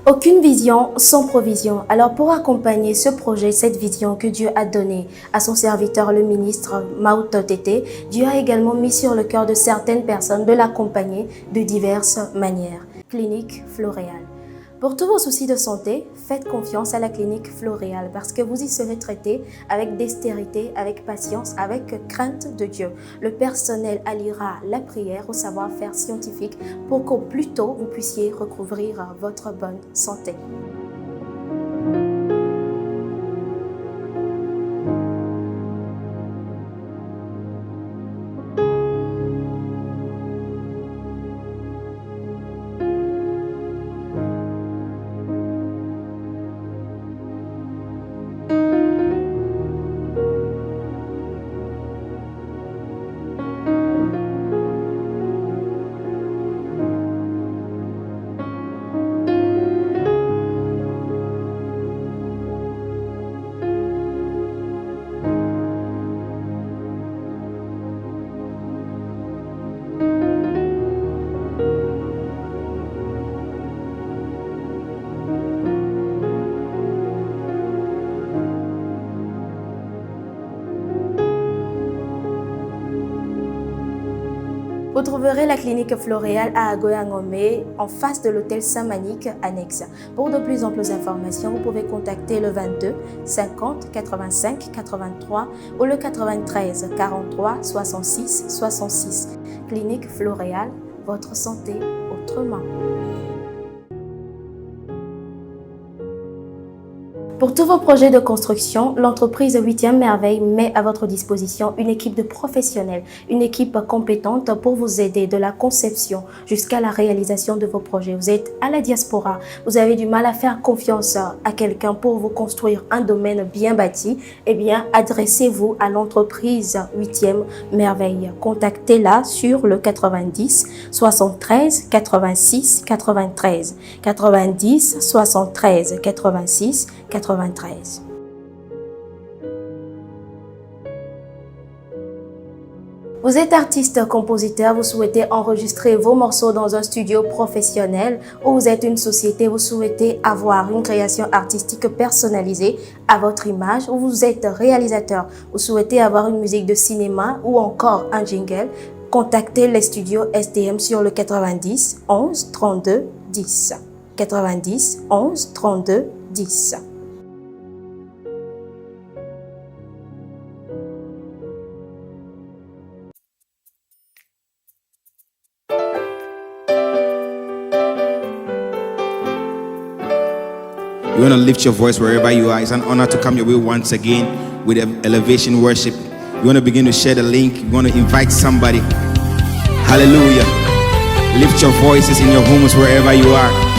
Aucune vision sans provision. Alors pour accompagner ce projet, cette vision que Dieu a donnée à son serviteur, le ministre Mawuto Tetey, Dieu a également mis sur le cœur de certaines personnes de l'accompagner de diverses manières. Clinique Floréal. Pour tous vos soucis de santé, faites confiance à la clinique Floréal parce que vous y serez traité avec dextérité, avec patience, avec crainte de Dieu. Le personnel alliera la prière au savoir-faire scientifique pour qu'au plus tôt vous puissiez recouvrir votre bonne santé. Vous trouverez la clinique Floréal à Agoyangomé, en face de l'hôtel Saint-Manique annexe. Pour de plus amples informations, vous pouvez contacter le 22 50 85 83 ou le 93 43 66 66. Clinique Floréal, votre santé autrement. Pour tous vos projets de construction, l'entreprise 8e Merveille met à votre disposition une équipe de professionnels, une équipe compétente pour vous aider de la conception jusqu'à la réalisation de vos projets. Vous êtes à la diaspora, vous avez du mal à faire confiance à quelqu'un pour vous construire un domaine bien bâti, eh bien, adressez-vous à l'entreprise 8e Merveille. Contactez-la sur le 90 73 86 93, 90 73 86 93. Vous êtes artiste, compositeur, vous souhaitez enregistrer vos morceaux dans un studio professionnel ou vous êtes une société, vous souhaitez avoir une création artistique personnalisée à votre image ou vous êtes réalisateur, vous souhaitez avoir une musique de cinéma ou encore un jingle, contactez les studios STM sur le 90 11 32 10. 90 11 32 10. You want to lift your voice wherever you are. It's an honor to come your way once again with elevation worship. You want to begin to share the link. You want to invite somebody. Hallelujah. Lift your voices in your homes wherever you are.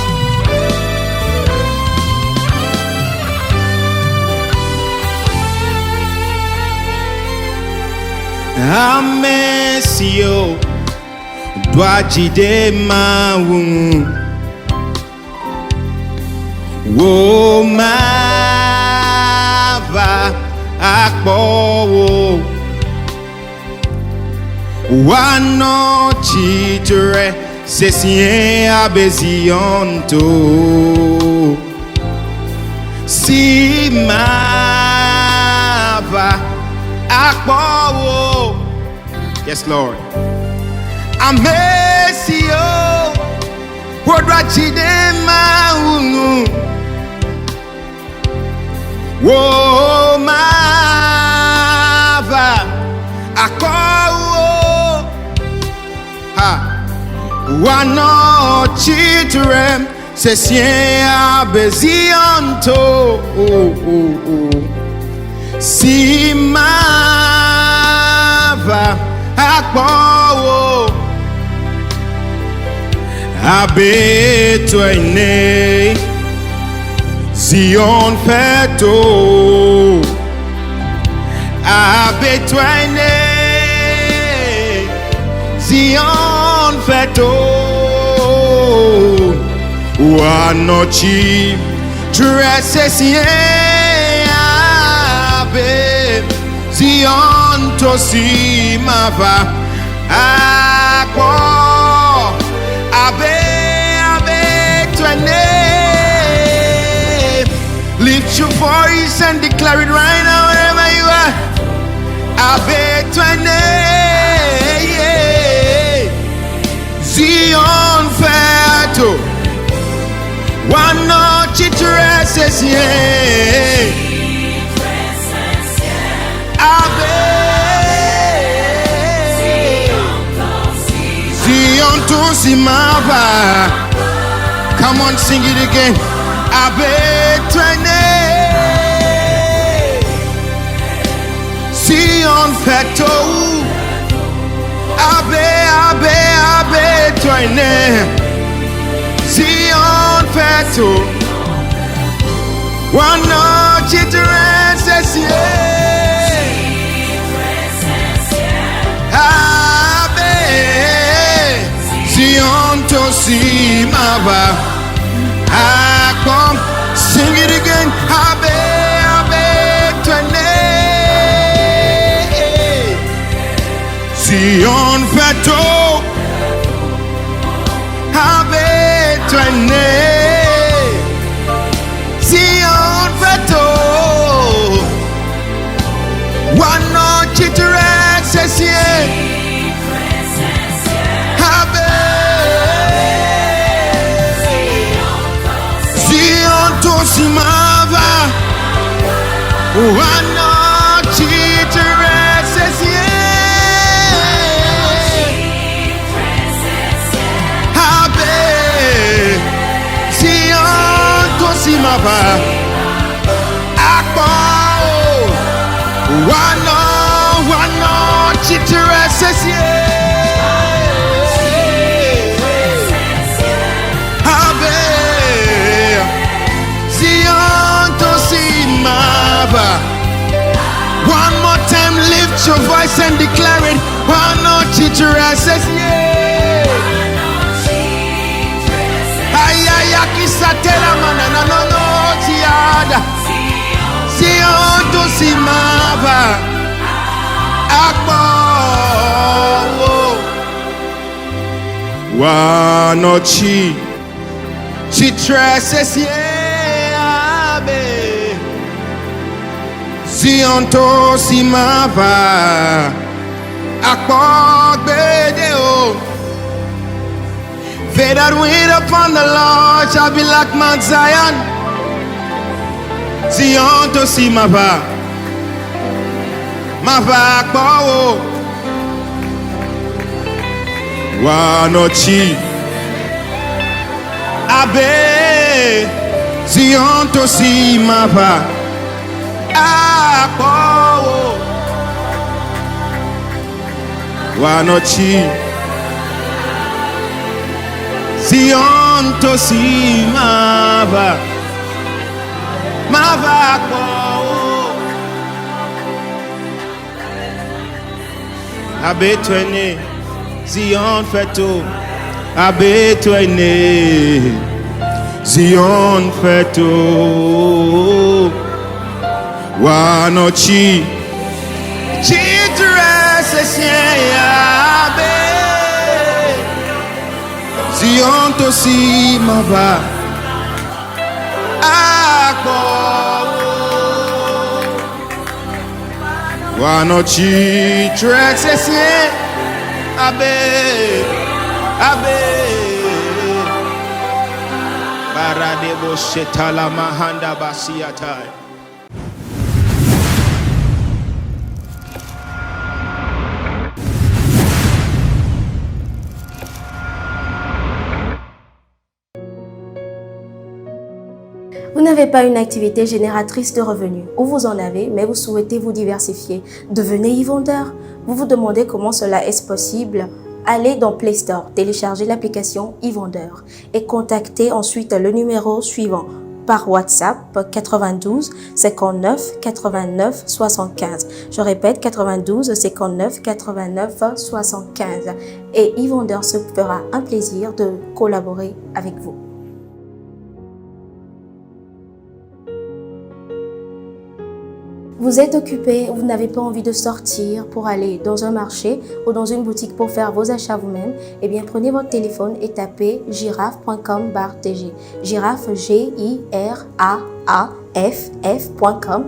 Amesio Dwajide Mawu Wo Mava Akbo Wano Chitre Sesien Abezionto Si Mava Akbo. Yes, Lord. Amesio Wodwachide Maunu Wo Mava Ako Ha Wano Chitrem Sesien Abezionto Si Mava Akbo Abetwene Zion Feto Abetwene Zion Feto Wanochi Tresesien Abe Zion Tosi Mava Akbo Abe Twene voice and declare it right now wherever you are. Abetwene, Zion feto, wano chitreses ye. Abe, Zion to simava. Come on, sing it again. Abetwene, Zion feto, Abetwene, Zion feto, wano chitreses ye. Abe, Zion to simava. Come, sing it again. Abetwene, Zion feto, Abetwene, Zion feto, wano chitreses ye. Simava, wano chitreses ye. Abe, Zion to simava. Akbo, wano chitreses ye. One more time, lift your voice and declare it. Wano chitreses ye. Ayaya kisatela manana no tiada. Zion to simava. Akbo, wano chitreses ye. Zion to simava. Akbogbedeo. They that wait upon the Lord shall be like Mount Zion. Zion to simava. Mava akbo. Wanochi. Abe. Zion to simava. Wanochi, Zion to simava, mavako, Abetwene, Zion feto, Abetwene, Zion feto. Wanochi chitreses ye. Abe, Zion to simava. Akbo, wanochi chitreses ye. Abe, baradebo shetala mahanda basiatai. Vous n'avez pas une activité génératrice de revenus, ou vous en avez, mais vous souhaitez vous diversifier. Devenez e-vendeur. Vous vous demandez comment cela est possible. Allez dans Play Store, téléchargez l'application e-vendeur et contactez ensuite le numéro suivant par WhatsApp 92 59 89 75. Je répète 92 59 89 75. Et e-vendeur se fera un plaisir de collaborer avec vous. Vous êtes occupé, vous n'avez pas envie de sortir pour aller dans un marché ou dans une boutique pour faire vos achats vous-même, eh bien prenez votre téléphone et tapez giraffe.com/tg. Giraffe, Giraffe, ff.com/tg.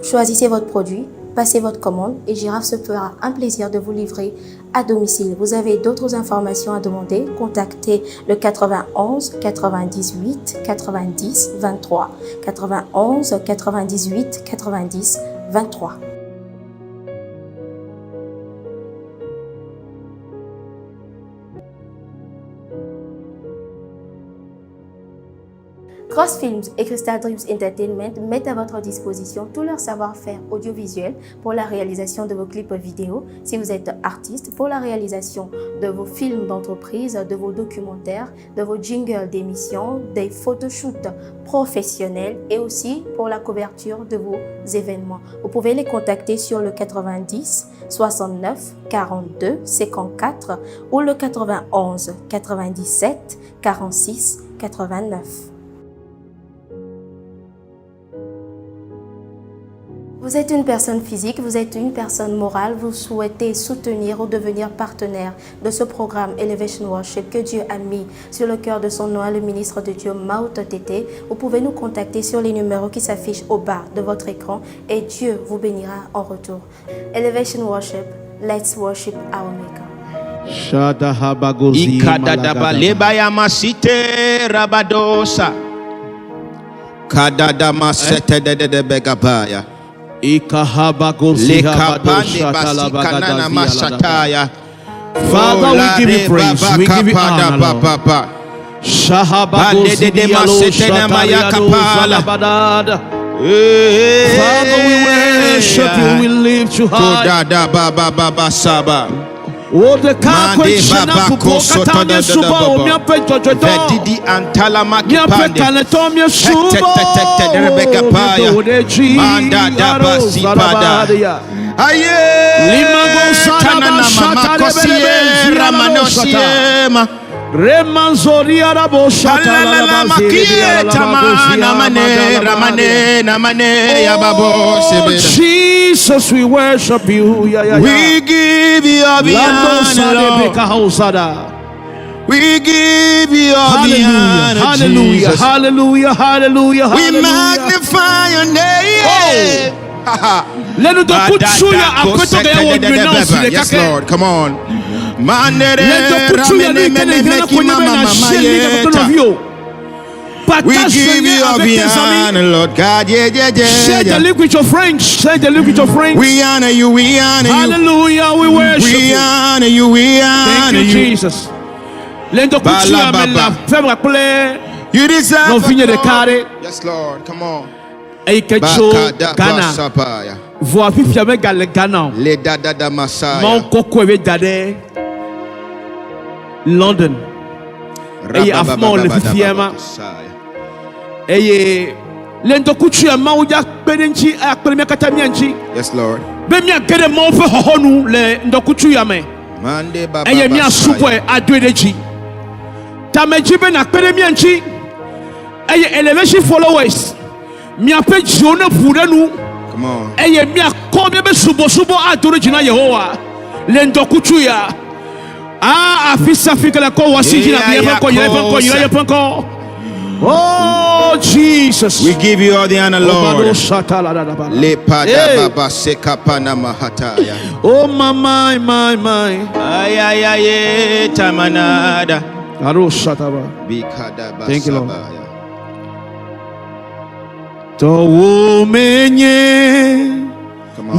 Choisissez votre produit, passez votre commande et Girafe se fera un plaisir de vous livrer à domicile. Vous avez d'autres informations à demander, contactez le 91 98 90 23. 91 98 90 23. Cross Films et Crystal Dreams Entertainment mettent à votre disposition tout leur savoir-faire audiovisuel pour la réalisation de vos clips vidéo. Si vous êtes artiste, pour la réalisation de vos films d'entreprise, de vos documentaires, de vos jingles d'émissions, des photoshoots professionnels et aussi pour la couverture de vos événements. Vous pouvez les contacter sur le 90 69 42 54 ou le 91 97 46 89. Vous êtes une personne physique, vous êtes une personne morale, vous souhaitez soutenir ou devenir partenaire de ce programme Elevation Worship que Dieu a mis sur le cœur de son nom, le ministre de Dieu Mawuto Tetey. Vous pouvez nous contacter sur les numéros qui s'affichent au bas de votre écran et Dieu vous bénira en retour. Elevation Worship, let's worship our Maker. Ikadadaba lebayama site rabadosa. Kadadama sete de begabaya. Father, we give you praise, we give you honor, Lord. Father, we worship you, we lift you high. Oh, the question of Katanya Suba, Vedidi Antalama Kipande, Aye, Remanzoria rabo shata la Jesus, we worship you. We give you all the honor. We give you all the honor. Hallelujah, hallelujah, hallelujah. We magnify your name. Yes, Lord, come on. We give you all the honor, Lord God. Share the link with your friends. Share the link with your friends. We honor you. We honor you. Hallelujah. We worship you. We honor you. We honor you. Thank you, Jesus. You deserve it. Yes, Lord. Come on. Ghana. Voix fifiame gale Ghana. Le dada Masaya. Mon koko eve dade. London. Eye afmo le fifiama. Eye lento kuchu ya mauja pedenchi akpelme katamianchi. Yes, Lord. Be mi akede mo fe hohonu le ndokuchu ya me. Mande baba. Eye mi asupwe adwedeji. Tameji be na pedemianchi. Eye elevation followers. Mi ape jona purenu. Come on. Eye mi akobe be subo adore jina Yehowa. Le ndokuchu ya. Afisa fika la ko wasiji na yepanko. Oh Jesus, we give you all the honor, Lord. Le pada baba sekapana mahataya. Oh my. Ay tamanada. Thank you, Lord. Towo menye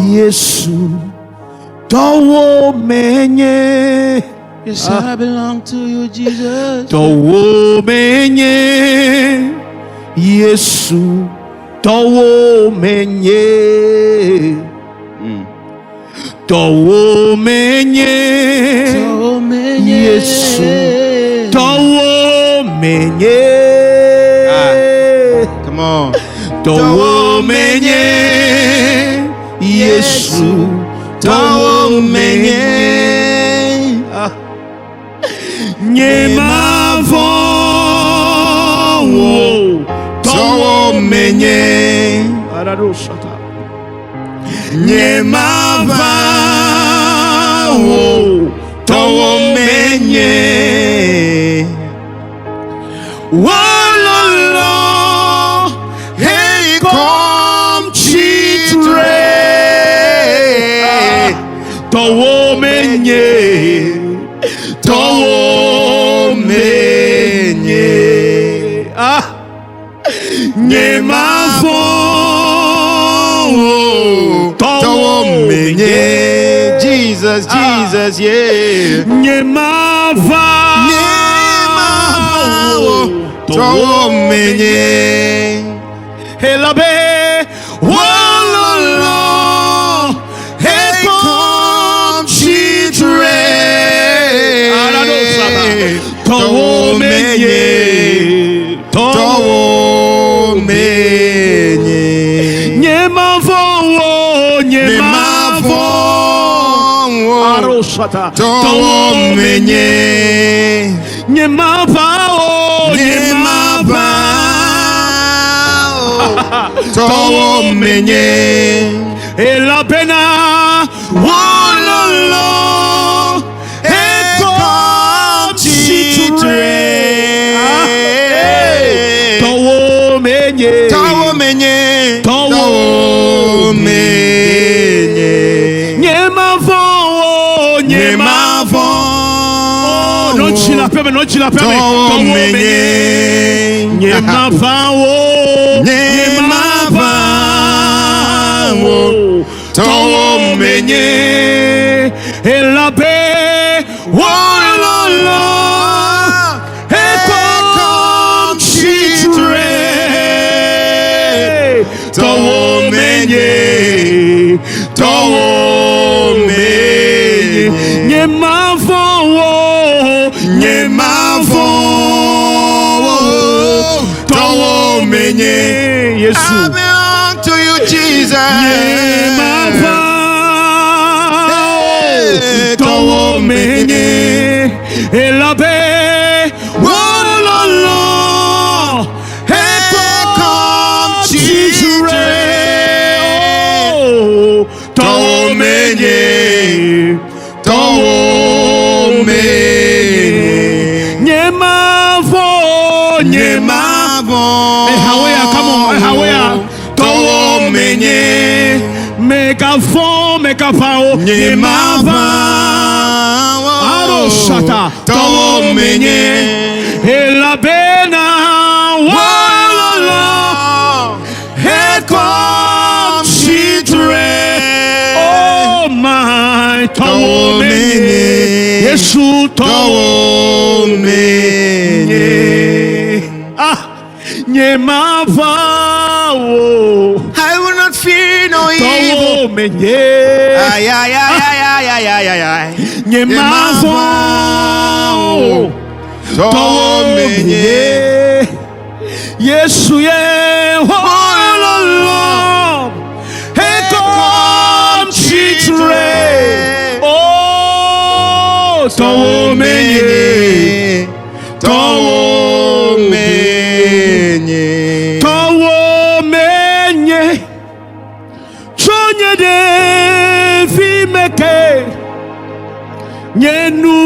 Yesu. Towo menye. Yes, I belong to you, Jesus. Towo menye Yesu. Towo menye. Towo menye Yesu. Towo menye. Come on. Towo menye Yesu. Towo Nyemavo Towo menye Aradoshata Nyemava Towo menye Worlanyo Hey come chitre Towo menye Towo menye Nyemavo Towo menye Jesus, Jesus, yeah Nyemava Towo menye Helabe Worlanyo Hey come chitre Towo menye Towo menye Nyemavo Aroshata Towo menye Nyemava Towo menye Elabena Worlanyo Hey come chitre Towo menye Towo menye Towo menye Nyemavo Non ci la permet Towo menye Nyemava Towo menye Elabe Worlanyo Hey come chitre Towo menye Towo menye Nyemavo Towo menye Yesu I belong to you Jesus Nyemava Towo menye Elabe Worlanyo Hey come chitre Towo menye Towo menye Nyemavo Ehawea, come on, Ehawea. Towo menye Megafon, Nyemava Aroshata Towo menye Elabena Worlanyo Hey come chitre Oh my Towo menye Yesu Towo menye Nyemava I will not fear no evil Towo menye Ay ay ay ay ay ay ay ay ay Nyemava Towo menye Yesu ye Worlanyo Hey come chitre Oh Towo menye Towo menye Towo menye Chonye de vimeke Nyenu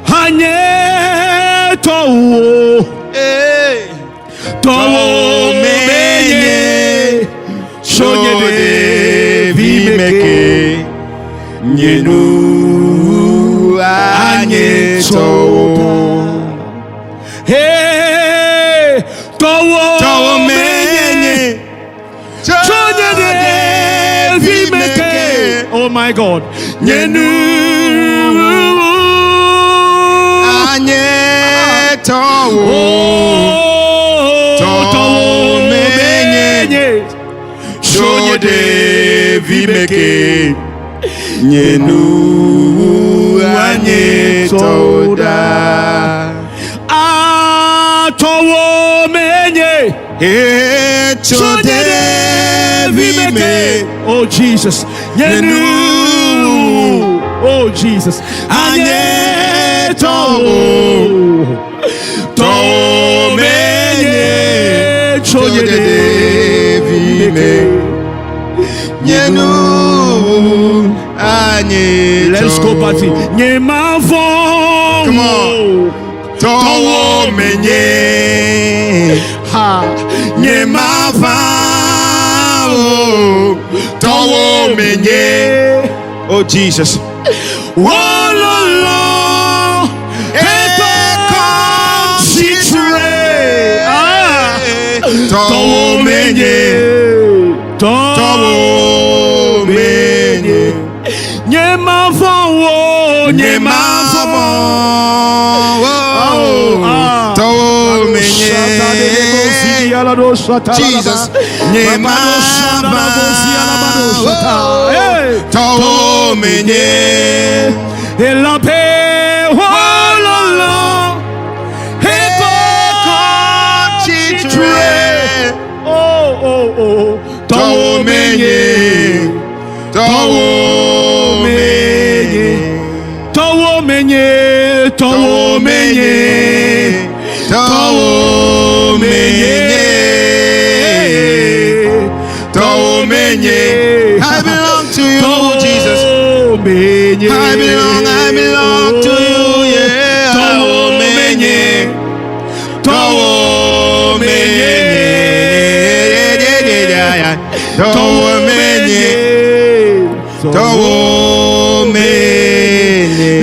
Hanye Towo Towo menye Chonye de vimeke Nyenu anye towo Hey Towo menye Chonye de vimeke Oh my God Nyenu anye towo Towo menye Chonye de vimeke Nyenu anye toda Towo menye Chonye de vimeke Oh Jesus Nyenu Oh Jesus. Anye to menye choye devi me nyenu anye. Let's go party. Nye mavon. Come on. To menye Ha. nye mavon. To menye. Oh Jesus. Wololo. To menye. Nye mavon. Nye mavon. To menye. Jesus. Nye mavon. To menye. La paix. Wololo. To menye. I belong to you, Jesus. I belong to you, yeah. To menye.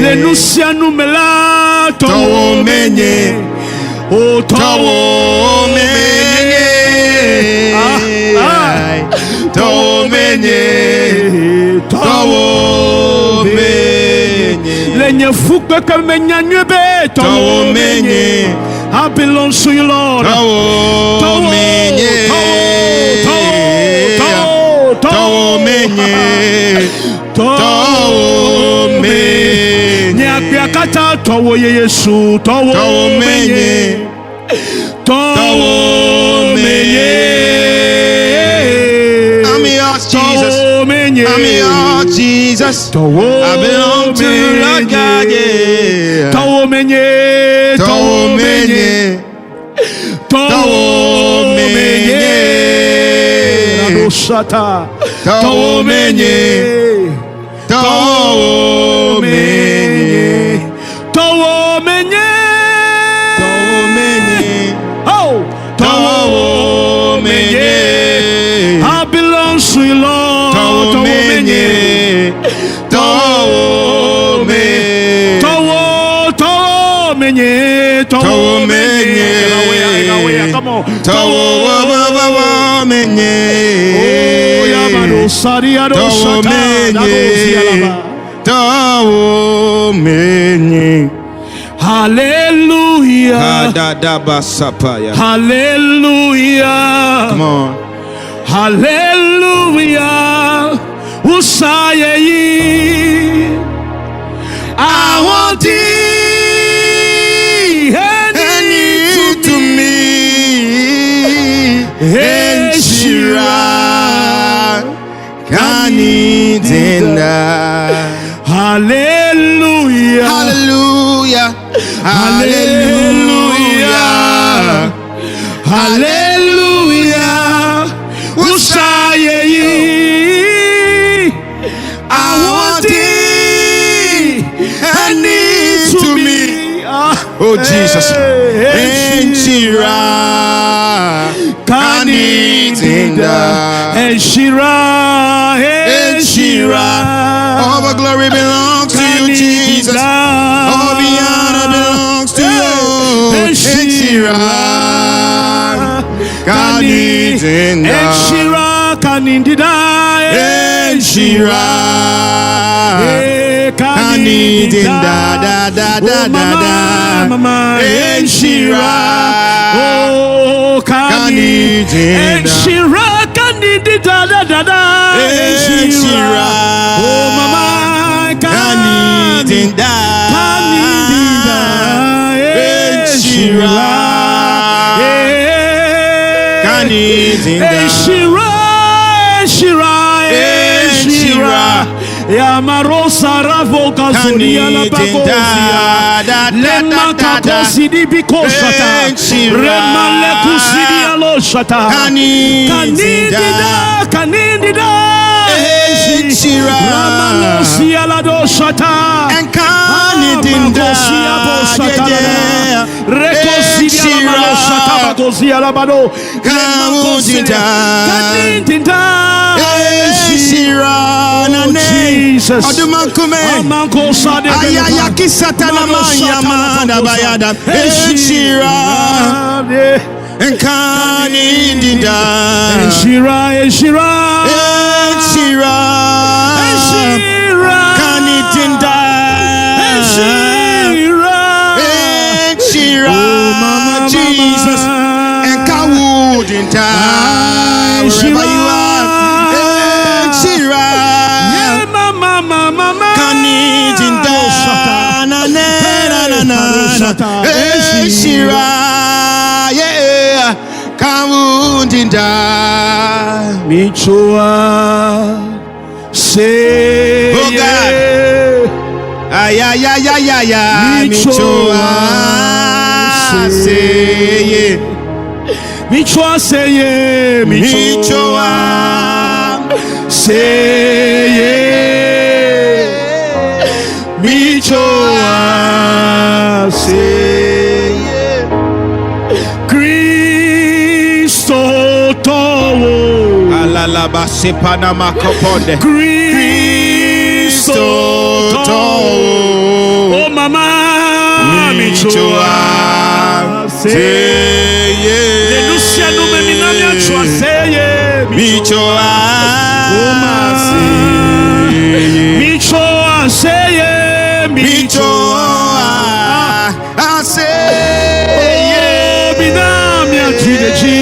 Le nusia numela to menye. Oh to menye. To menye. Le nye fukwe kamenya nyebe to menye. I belong to you, Lord. To menye. Nyakata towo Yesu towo menye. I'm yours, Jesus. I'm yours, Jesus. I belong to you, Lord God, yeah. Towo menye. Shata. To menye. Oh, to menye. I belong to you, Lord. To menye. Come on. Hallelujah. Hallelujah. Come on. Hallelujah. Usaye. I want To me, Enshira, Kanitenda. Hallelujah. Hallelujah. Hallelujah. Hallelujah. Usaye. I want thee. I need to me. Oh Jesus. Enshira, Kanitenda. Enshira. All the glory belongs to you, Jesus. All the honor belongs to you. Enshira, Kanitenda. Kanindida. Enshira, Kanitenda. Mama. Enshira, Oh, Kanitenda. Enshira. Kanindida. Enshira, Oh, mama. Kanitenda. Enshira, Kanitenda. Enshira. Ya marosa ravo kazuria la bagosia. Lema kakosi di bikoshata. Rema le kusidia lo shata. Kanindida. Ramalosia la do shata. Kanindida. Reconcilia la malo shata bagosia la bado. Kanindida. Jesus. Amanko sade ayaki satana mayamanda bayada Eshira Enkanindida Eshira Kanindida Eshira Jesus Enkawudinda wherever you are Eshira, yeah, Kawundinda, Michoa, say, oh God, ay, Michoa, say, Michoa, say, Michoa, say, Michoa, say. Alalaba sepana makoponde Cristo oh mama Michoa seye Denuncia no me minamia chua seye Michoa Michoa seye Michoa seye minamia jideji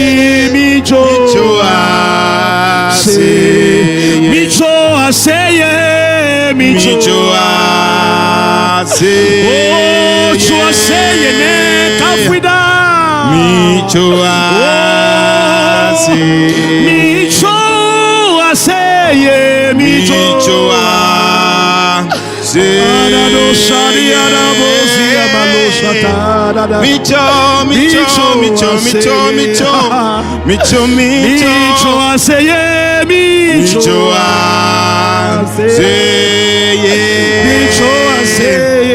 Michoa Michoa seye Michoa seye oh chua seye ne kafida Michoa seye Michoa seye Michoa seye Michoa seye Michoa seye Michoa seye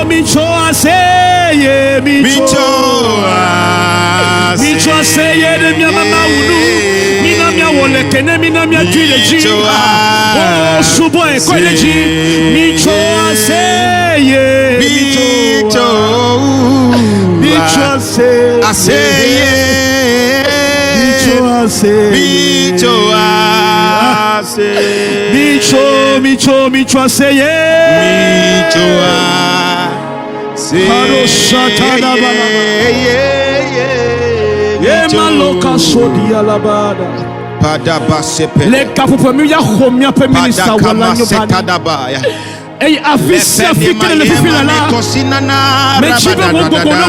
Michoa seye Michoa seye Michoa seye de mi mama unu mina mi wole kene mina mi atule ji oh subo e ko le ji Michoa seye Michoa seye Michoa seye Ye maloka sodia labada le kapupemi ya khomia pe minister Worlanyo Bani ei afisi afika le fifila la me chibe mo gogono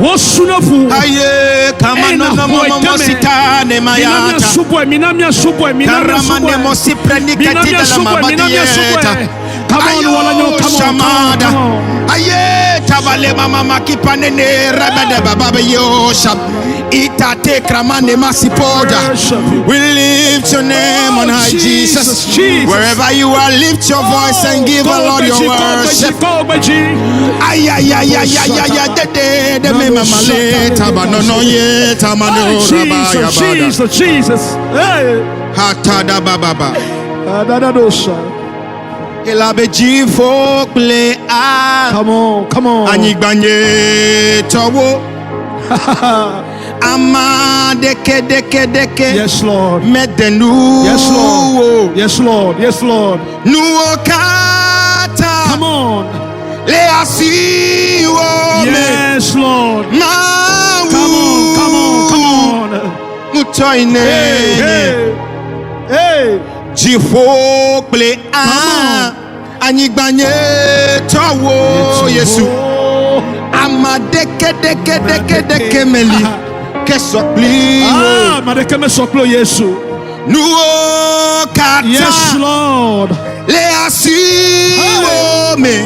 wosunofu aye kama no mo sitane mayata minamia subwe karamane mo siprenikati la mabadieta come on Worlanyo come on aye tabale mama makipane ne rabada baba yosha itate kramane masipoda we lift your name on high Jesus wherever you are lift your voice and give the Lord your worship ay de me mama le tabanono ye tamano rabaya Jesus hey hatada baba adadosha elabeji fokle a come on anyigbanye towo ama deke yes Lord medenu yes Lord nuokata come on le asiwo yes Lord come on mutoine hey jifokle a anyigbanye towo Yesu ama deke meli que sopli Ah, madeke me soplo Yesu. nuo kata Yes, Lord. le asiwo me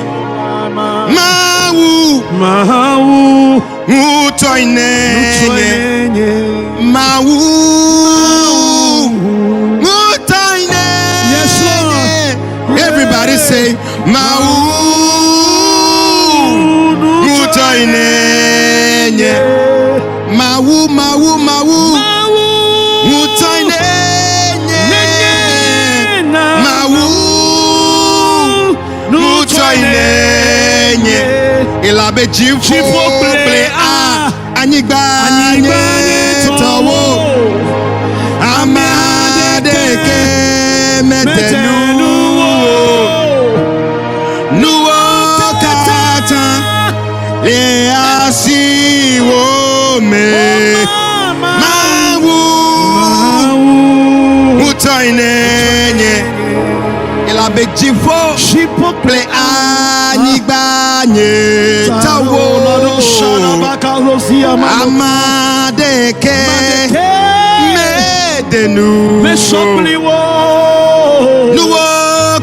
mawu Mawu. mutoinenye mawu mutoinenye. Yes, Lord. Everybody say mawu mutoinenye mawu mawu mawu mutoinenye mawu mutoinenye ilabe jifo ple a anyigba towo amadeke metenu nuwo kata le asiwo me mawu mutoinenye ilabe jifo ple anyigba towo amadeke medenu nuwo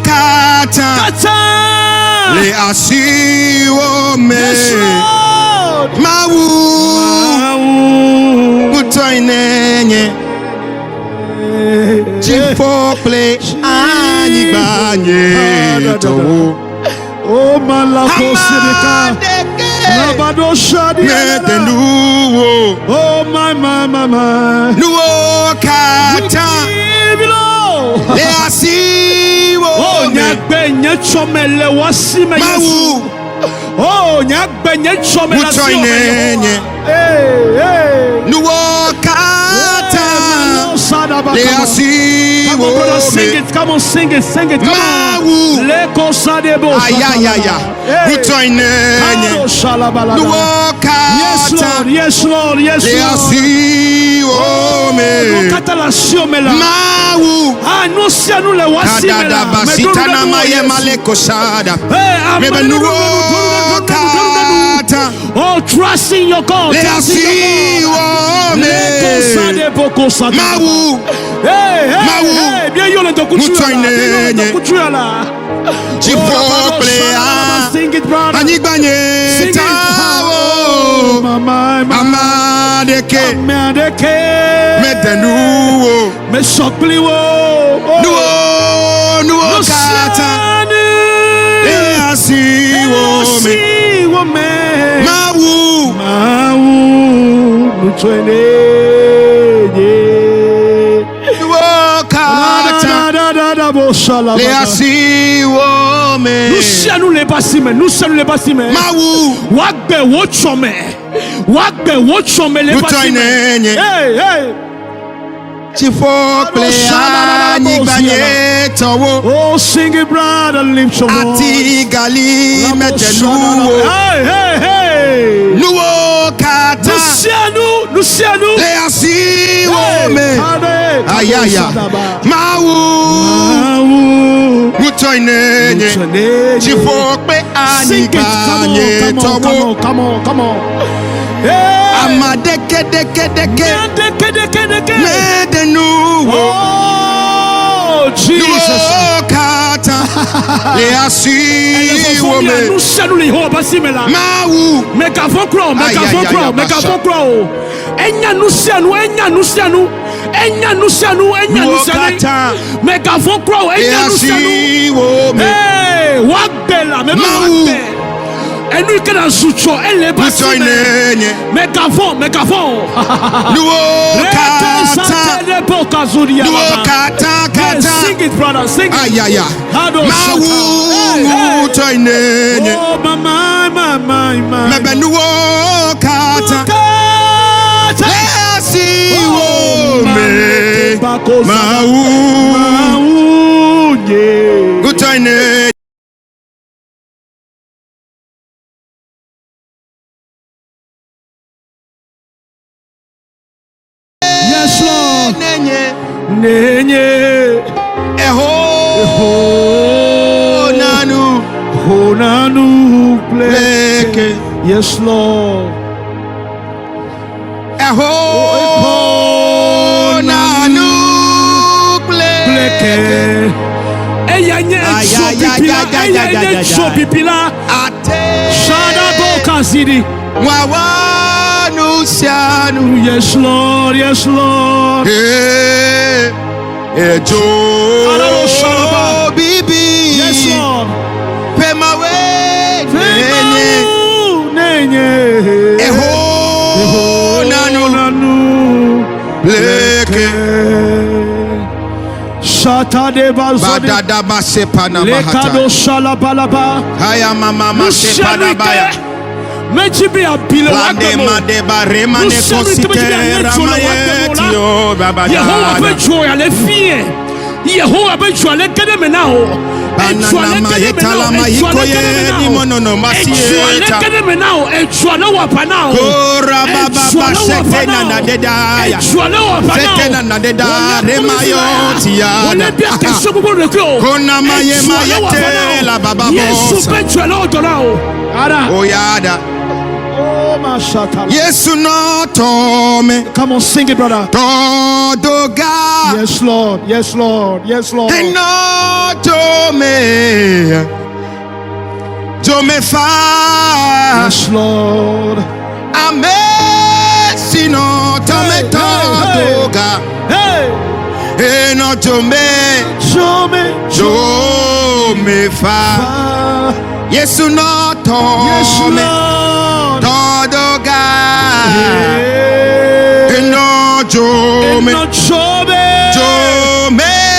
kata le asiwo me mawu mutoinenye jifo ple anyibanye towo Oh, malako sirika. Nabado shadi. medenuwo Oh, my. nuwo kata le asiwo Oh, me nyagbe nyechomele wasime Yesu. mawu Oh, nyagbe nyechomele mutoinenye nuwo kata le asiwo sing me it, come on, sing it, come on. mawu Leko sadebo. ayayaya mutoinenye nuwo kata Yes, Lord. le asiwo me Kata la siomela. mawu Ah, no sia nous le wasimela. kadada basitana maye maleko sada mebenuwo kata Oh, trust in your God. le Trust in your asiwo God. Leko me sadebo sada. mawu Mawu. Bien yo le Mutoinenye. dokuchuala. jifoplea Sing it, brother. anyigbanye Sing it. tawo Oh, mama. amadeke Medeke. medenuwo Me sopliwo. nuwo kata le asiwo me mawu nuwo kata le asiwo me Nous sommes les bassimens. mawu Wagbe wochome les mutoinenye Hey. jifoplea anyigbanye towo Oh, sing it, brother, lift your voice. ati gali medenuwo Hey. nuwo kata Luciano. le asiwo me ayaya mawu mutoinenye jifople anyigbanye towo Come on. Hey. amadekedeke medenuwo Oh, Jesus. nuwo kata le asiwo me Nous les hauts bassimela. mawu Mais qu'avant croire. Enya nous kata Mais qu'avant croire. le asiwo me Hey, wagbela, mais mawu et nous qui dans Zucho, elle est pas mutoinenye mais qu'avant. nuwo kata Sing it, brother, sing it. ayaya Hado mawu mutoinenye Oh, mama. mebe nuwo kata le asiwo me mawu mutoinenye Yes, Lord. nenye Nenye. eho Honanu pleke. leke Yes, Lord. eho Eyanye Chopipila. Shadabo Kazidi. Yes, Lord, yes, Lord. Yes, Lord. Pay my way. Shata de bazodi. Lekado shalabalaba. Haya mama sepanabaya. Mejibi abile wakemo. Yehowa bejo ya le fie. Yehowa bejo ya le kene menao. Yes, no, Tommy. Come on, sing it, brother. Yes, Lord. Yes, Lord. Yes, Lord. No, Tommy. Jomefa. Yes, Lord. Amesi no Tommy Todoga. Hey, no Jome. Jomefa. Yes, no Tommy. Yes, Lord. Todoga. No Jome. No Jome. Jomefa.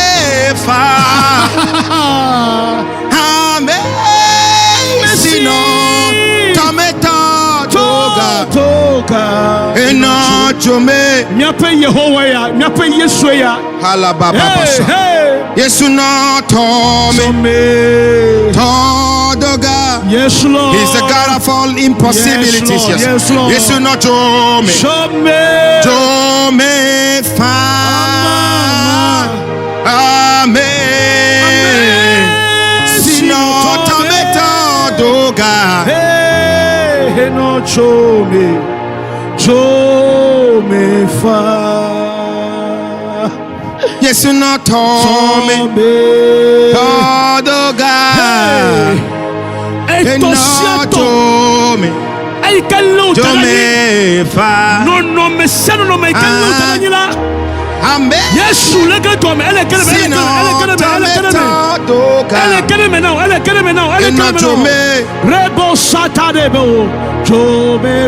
Amesino. Tometo. Toga. No Jome. Miape Yehowa ya. Miape Yesu ya. Halababa. Yes, no Tommy. Todoga. Yes, Lord. He's the God of all impossibilities. Yes, Lord. Yes, Lord. Yes, no Jome. Jome fa. Amen. Sino Tometo Doga. Hey, no Jome fa. Yes, no Tommy. Todoga. No Tommy. Jomefa. No me sano no me kanu tanila. Amen. Yes, look at me. Ele Rebo Satadebo.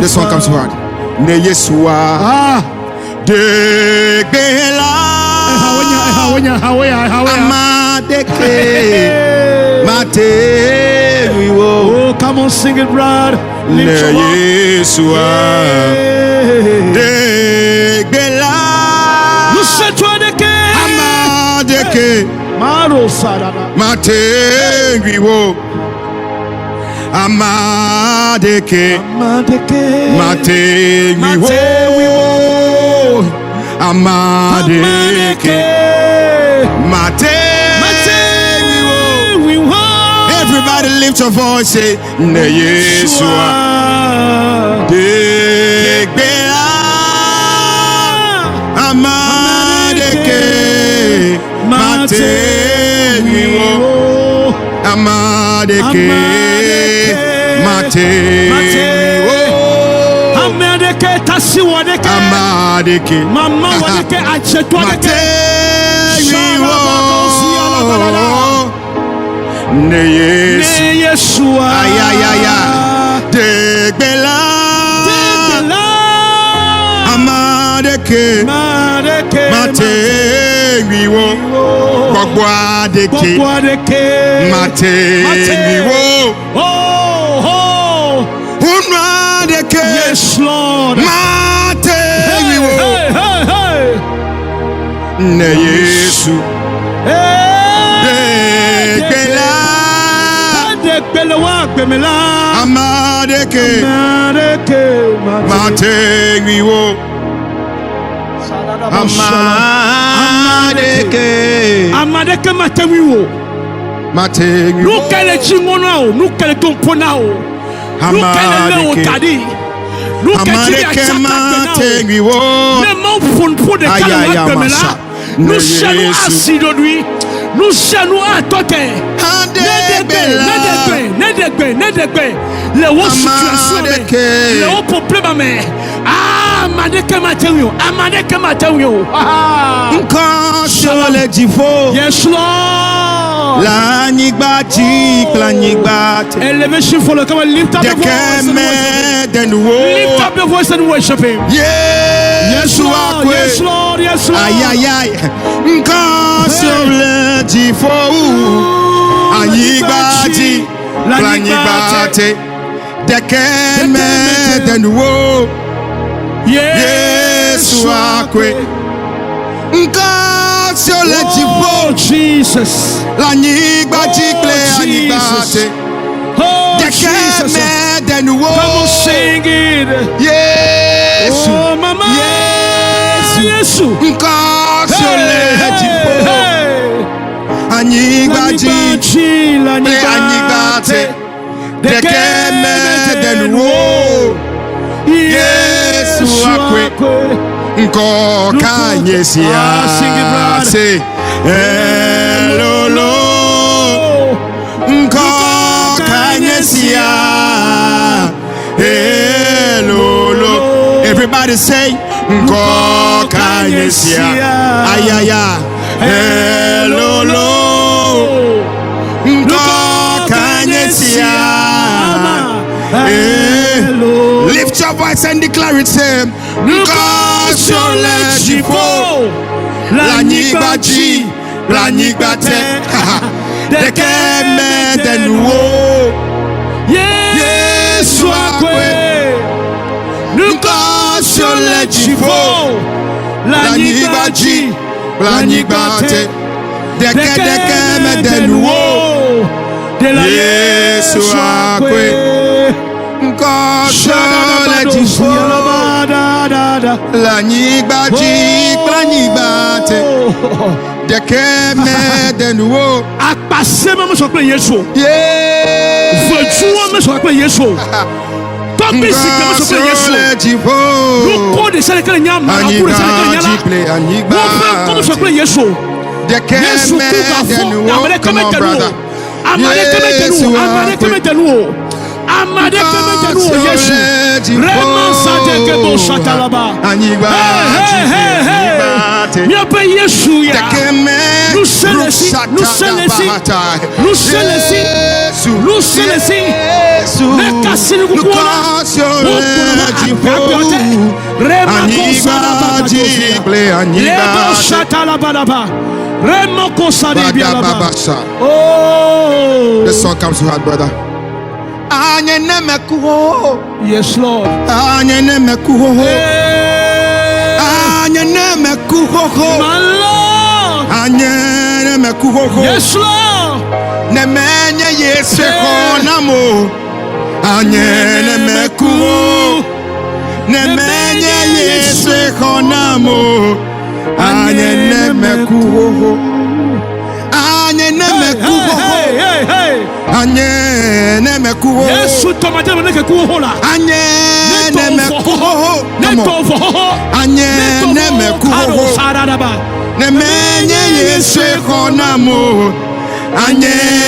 This one comes forward. Ne Yesua. De Bela. Amadeke. Mate. Oh, come on, sing it, brother. Ne Yesua. De Bela. Amadeke. Maro Sadana. Mate. Amadeke. Mate. Amadeke. Mate. Everybody lift your voice, say Ne Yesua. Degbea. Amadeke. Mate. Amadeke. Mate. Amadeke tasiwadeke. Amadeke. Mama wadeke achetwadeke. Ne Yesua. Ayayaya. Degbela. Amadeke. Mate. Gbogbo adeke. Mate. Yes, Lord. Mate. Ne Yesu. Amadeke. Mate. Amadeke matewiwo. Look at the chingonao. Look at the componao. Look at the leo tadi. Look at the chakatenao. Ne mo fun po de kalwa pemela. No shalu asido lui. Nous nous à toquer. Nedegbe. Les hauts situations, les hauts problèmes. Ah, Amadeke Mateo. Encore sur les divos. Yes, Lord. La nigbati. Elevation for the come and lift up your voice and worship. Lift up your voice and worship Him. Yes, Lord. Yes, Lord. Yes, Lord. Aïe. Encore sur les divos. Anigbati. La nigbati. Dekeme denuo. Yes, encore sur les divos. Jesus. La nigbati anigbati. Dekeme denuo. Come on, sing it. Yes. Oh, mama. Yes. Encore sur les divos. Anigbati. Anigbati. Dekeme denuo. Yes, encore Kanyesia. C'est Lolo. Encore Kanyesia. Lolo. Everybody say encore Kanyesia. Aïe. Lolo. Encore Kanyesia. Lift your voice and declare it, say, because sur les chifaux, la nigbati, la nigbate, de keme de nouveau, yes, soit because sur les chifaux, la nigbati, la nigbate, de keme de nouveau, yes, soit encore sur les divos, la nigbati, de keme de nouveau. A passé même sur le Yeshua. Veux-tu sur le Yeshua? Comme ici, sur le Yeshua. Nous connaissons celles que nous avons. Nous connaissons sur le Yeshua. De keme de nouveau. Come on, brother. Amade kemete nous Yesu. Vraiment ça te que bon chatalaba. Hey. Mieux paye Yesu ya. Nous célesi. Ne casse nous quoi. Vraiment oh. The song comes to heart, brother. Yes, Lord. My Lord. Yes, Lord. Hey. Yesu tomate maneke kuhola. Nemenye Yesu konamo. Nemenye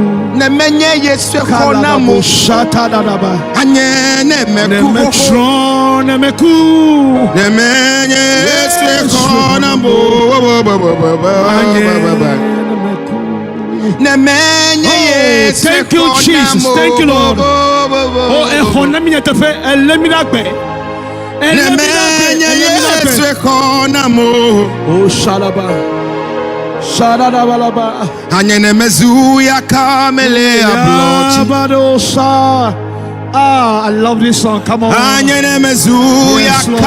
Yesu konamo. Nemenye Yesu konamo. Thank you, Jesus. Thank you, Lord. Oh, ekonami te fait eliminate. Oh, Shalaba. Ah, I love this song. Come on. Yes, Lord.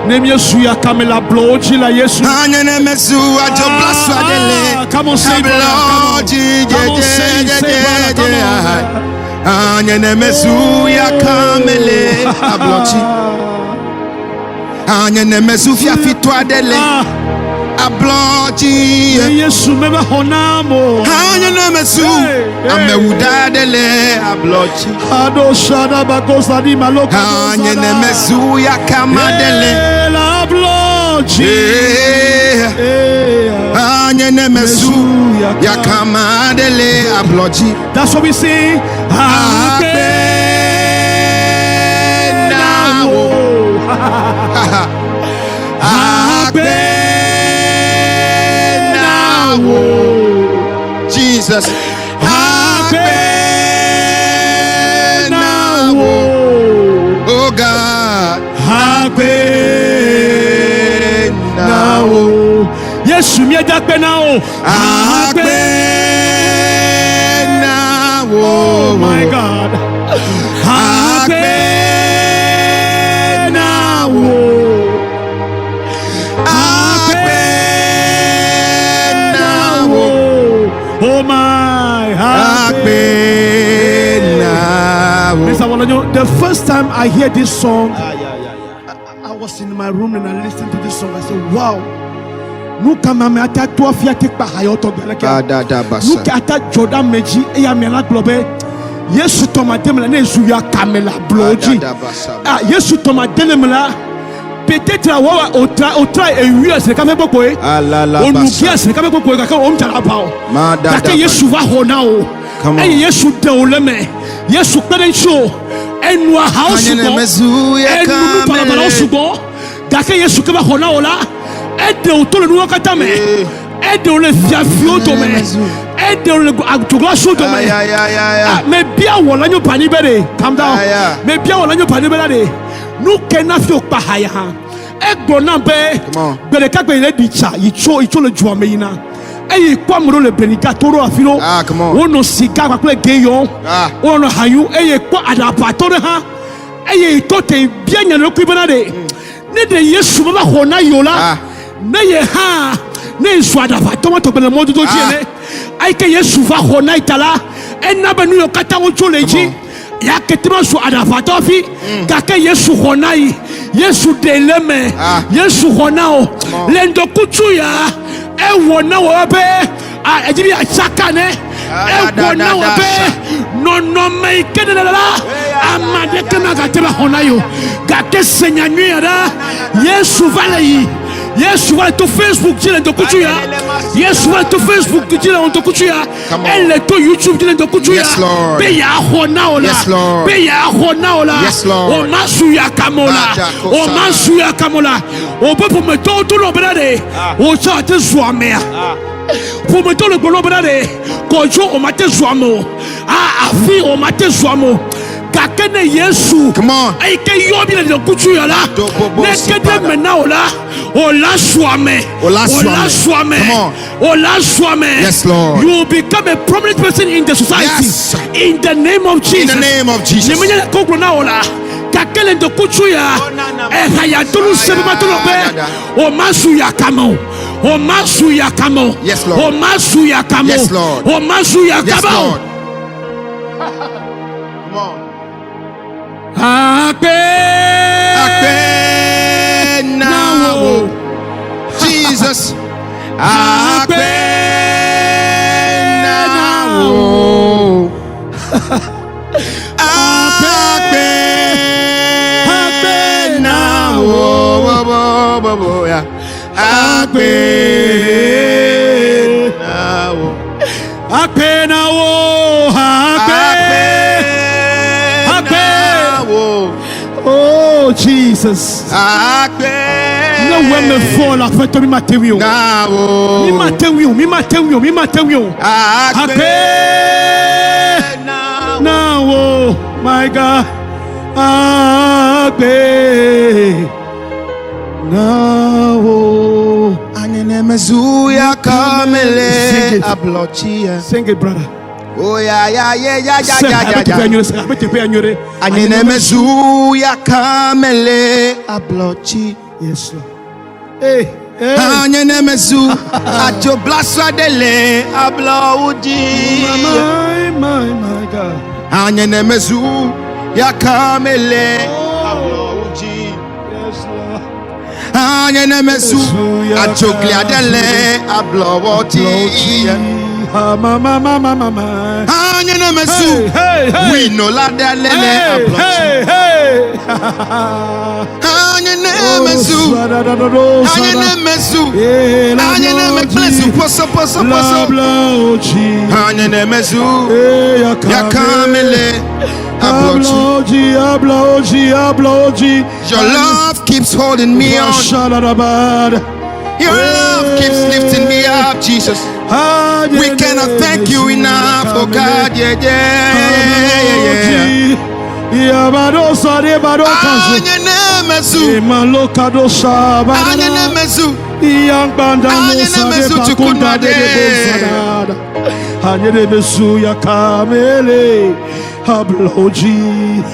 Name Yesuya Kamela Bloji la Yesu. Come on, say Anyenemezu ya kamele ablochi. Anya ne mesufia fitwa dele. Abloji. Yesu mebe honamo. Anya ne mesu. Amewuda dele. Abloji. Ado shada bakosa di maloko. Anya ne mesu ya kama dele. Abloji. Anya ne mesu ya kama dele. Abloji. That's what we sing. Jesus. Oh God. Yes, you made that now. Oh my God. Oh my Mr. Worlanyo, the first time I hear this song, I was in my room and I listened to this song. I said, wow. Look at my tattoo fiatic bahayoto. Look at Jordan Meji, Yamela Globe. Yes, Tomatemla, Nezuya Camela Bloji. Yes, Tomatemla. Peut-être au try et oui c'est quand même pas quoi on nous qui c'est quand même pas quoi quand on t'a pas d'accord Yesu va honao et Yesu te oleme Yesu peden show et nous house et nous parle parole souvent d'accord Yesu que va honao là et de autour le nous katame et de le fiafio tome et de le agtoglaso tome mais bien Worlanyo Bani bere calm down mais bien Worlanyo Bani bere nous kena fio pahaya egbona be bere kagbe ile dicha icho le juameina eyi kwamro le benika toro afiro wono sika kwakle geyo wono hayu eyi kwa adapa toro ha eyi tote bianya le kwibana de ne de Yesu baba hona yola ne ye ha ne swada fa tomato bele modu to tiene ai ke Yesu va hona itala enna benu yo kata wocho leji ya ketima su adapa tofi kake Yesu honai Yesu deleme Yesu honao lendo kuchuya e wona wabe ejibi achaka ne e wona wabe no me kedelela amade kema gateba honayo gate senyanyua da Yesu vale Yesu va to Facebook dire ndo kuchuya Yesu va to Facebook dire ndo kuchuya elle to YouTube dire ndo kuchuya be ya honao la be ya honao la o masu ya kamola o be pour me to lo brade o cha te zuamea pour me to le bolo brade ko jo o mate zuamo afi o mate zuamo kakene Yesu aike yobi le kuchuya la nekede menao la Ola swame. Yes, Lord. You will become a prominent person in the society. Yes. In the name of Jesus. In the name of Jesus. Kakele ndo kuchuya hayatulu sebema tulobe o masu ya kamo Yes, Lord. o masu ya kamo Yes, Lord. o masu ya Yes, kamo Lord. Come on. Akpe now Jesus Akpe now Akpe now Akpe oh Jesus no when me fall affect me material me material Akpe now oh my God Akpe now Anenemezuya kamele ablochia. Sing it, brother. Oh yeah. Anenemezuya kamele ablochi. Yes, Lord. Hey. Anenemezu ajo blaswa dele ablauji. My God. Anenemezu ya kamele ablauji. Yes, Lord. Nemesu, Achokliadele, Ablawoti, Nemesu, we know la delele, Nemesu, Nemesu, Nemesu, Yakamele. Your love keeps holding me on. Your love keeps lifting me up, Jesus. We cannot thank you enough, oh God. Yeah.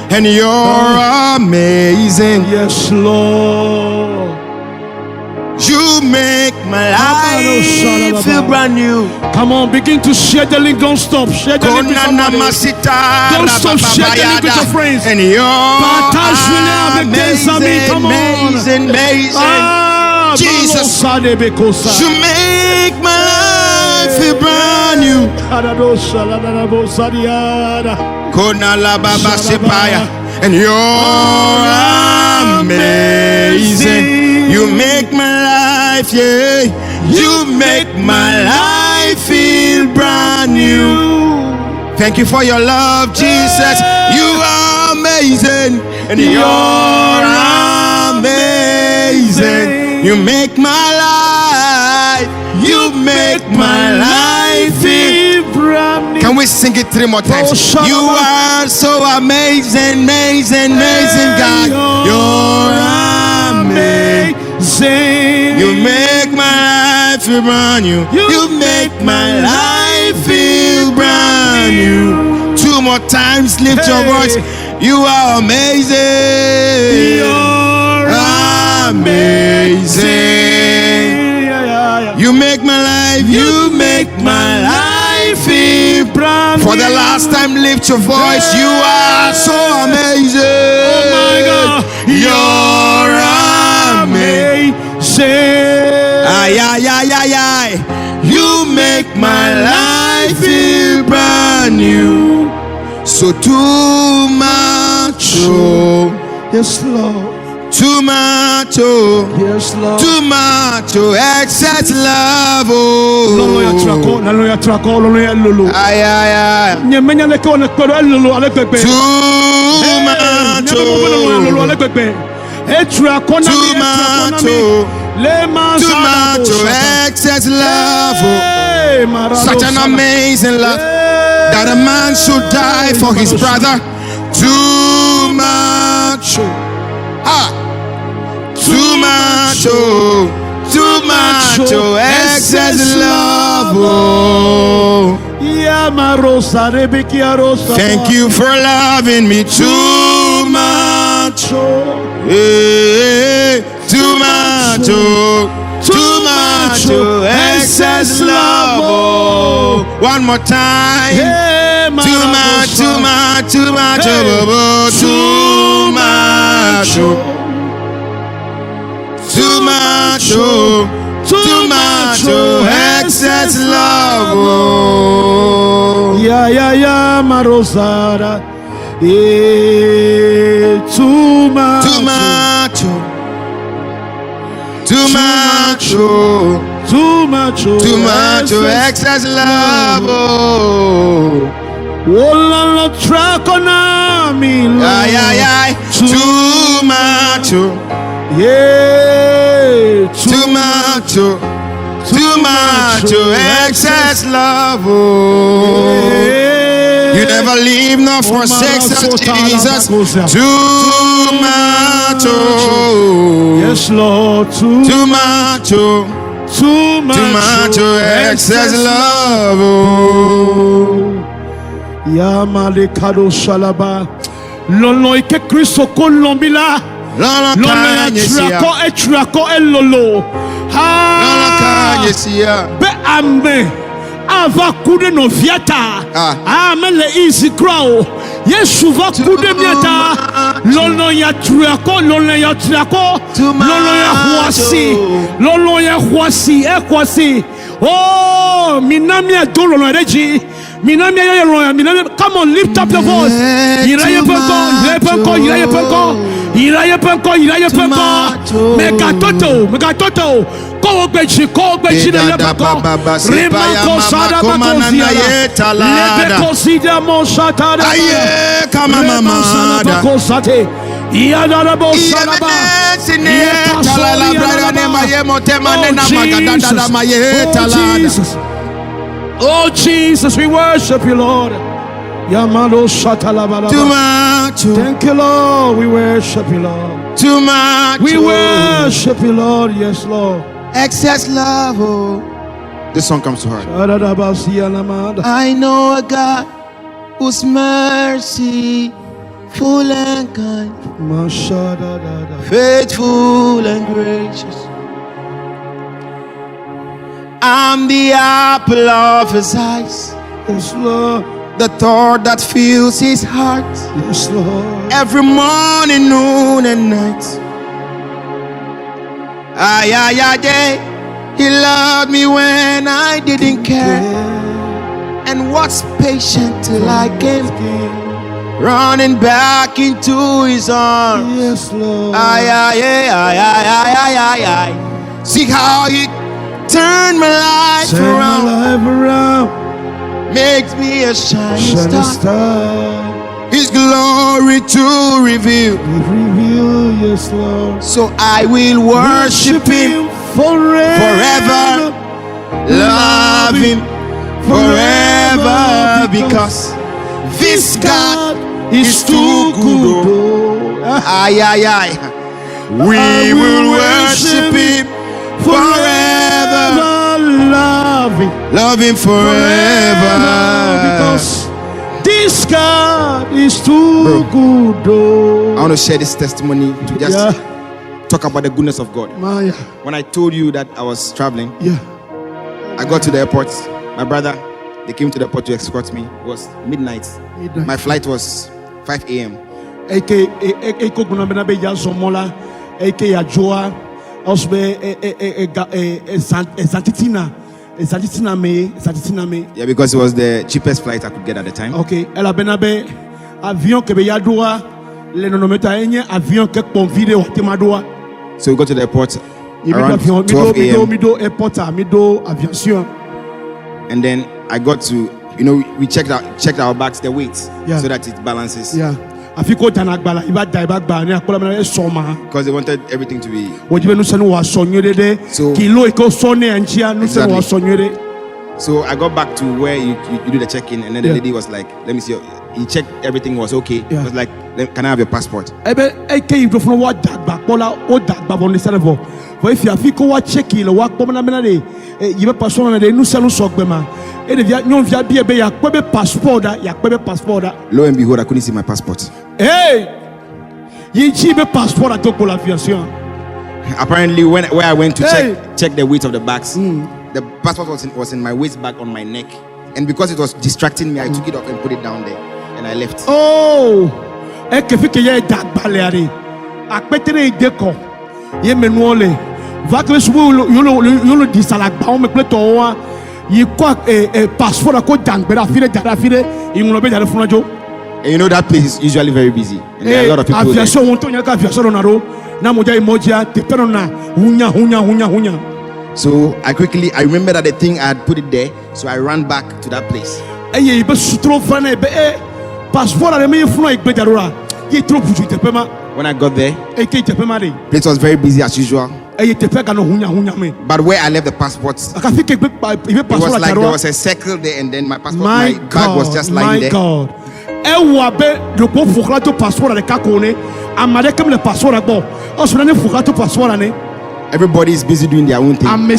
And you're amazing. Yes, Lord. You make my life feel brand new. Come on, begin to share the link. Don't stop. Share the link with somebody. Don't stop. Share the link with your friends. And you're amazing. Jesus, you make my life feel brand new. And you're amazing. You make my life, yeah. You make my life feel brand new. Thank you for your love, Jesus. You are amazing. And you're amazing. You make my life. You make my life feel brand new. Can we sing it 3 more times? You are so amazing, amazing, amazing, God. You're amazing. You make my life feel brand new. You make my life feel brand new. 2 more times, lift your voice. You are amazing. You're amazing. You make my life. You make my life feel brand new. For the last time, lift your voice. You are so amazing. Oh my God. You're amazing. Ay. You make my life feel brand new. So too much, oh, yes, Lord. Too much, oh, yes, Lord. Too much, oh, excess love, oh. Ay. Too much, Too much, excess love, oh. Such an amazing love that a man should die for his brother. Too much, too much, too much, excess love, oh. Thank you for loving me too much, too much, too much, excess love, oh. One more time. Too much, too much, too much, too much, too much, too much, excess love, oh. Marosada. Too much, too much, too much, too much, too much, excess love, oh. Worlanyo track on me, Ay. Too much, yeah, too much, too much, excess love, oh. You never leave nor forsake us, Jesus. Too much, yes, Lord. Too much, too much, excess love, oh. Yamale kado shalaba. Lolo ike Kristo kolombila. Lolo trako elolo. Ha. Be ame. Ava kude no viata. Amele easy crow. Yesu va couder mieta. Lolo ya truako, lolo ya truako, lolo ya huasi, lolo ya huasi, ekwasi. Oh, minamia dolo no reji. Minamia ya lolo, minamia. Come on, lift up your voice. Iraye penko, iraye penko, iraye penko, iraye penko, iraye penko. Megatoto. Ko gbeji na yepako. Rimako sada bakozia. Lebeko sida mo shatada. Aye, kama mama. Bakosate. Iyadalabo salaba. Oh Jesus, we worship you, Lord. Yamalo shatalaba. Thank you, Lord. We worship you, Lord. Too much. We worship you, Lord. Yes, Lord. Excess love. Oh. This song comes to heart. I know a God whose mercy full and kind, faithful and gracious. I'm the apple of his eyes. Yes, Lord. The thought that fills his heart. Yes, Lord. Every morning, noon, and night. He loved me when I didn't care, and was patient till I came, running back into his arms. Yes, Lord. See how he turned my life around. Makes me a shining star. His glory to reveal. Yes, Lord. So I will worship him forever. Love him forever, because this God is too good. We will worship him forever. Love him forever, because this God is too good. I want to share this testimony to just talk about the goodness of God. When I told you that I was traveling, I got to the airport. My brother, they came to the airport to escort me. It was midnight. My flight was 5 a.m. Yeah, because it was the cheapest flight I could get at the time. Okay, avion ke be yadoa le nonometa enye avion ke convide o temadoa. So we go to the airport around 12 a.m. mido aviation. And then I got to, we checked our bags, the weight, so that it balances. Yeah. Afiko tanagbala iba daibagba ni akola me soma. Because they wanted everything to be. So kilo iko sone anchia no se wa sonyede. So I got back to where you do the check-in, and then the lady was like, "Let me see." He checked everything was okay. He was like, "Can I have your passport?" Ebe you do from what dagba kola o dagba on the server. For if you afiko wa check in wa ko na mena de you be passport na de no se no sogbema. E de via nyon via bia be ya kwebe passport da ya kwebe passport da. Lo and behold, I couldn't see my passport. Hey! You cheap passport at Toko aviation. Apparently, where I went to check the weight of the bags, the passport was in my waist bag on my neck, and because it was distracting me, I took it off and put it down there, and I left. Oh! Ekefike ye dagbaleari. Akpetere ideko. Ye menuole. Vakle subu yolo disalagba o me pleto wa. Yi kwa passport ko dangbera fire dara fire. Imuno be dara funajo. And you know that place is usually very busy, and there are a lot of people there. So I remember that the thing I had put it there, so I ran back to that place. When I got there, the place was very busy as usual. But where I left the passport, it was like there was a circle there, and then my passport, my bag was just lying there. Everybody is busy doing their own thing. And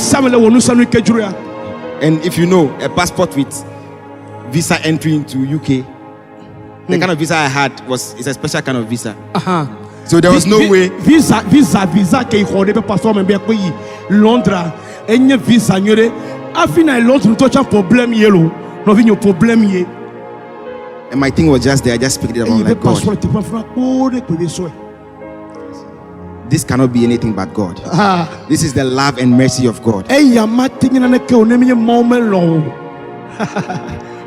if you know, a passport with visa entry into UK, the kind of visa I had is a special kind of visa. So there was no way. Visa ke hode pe passport me be akoyi Londres enye visa nyore afina Londres to cha problem yelo no vinyo problem ye. And my thing was just there. I just picked it up. I'm like, God, this cannot be anything but God. This is the love and mercy of God.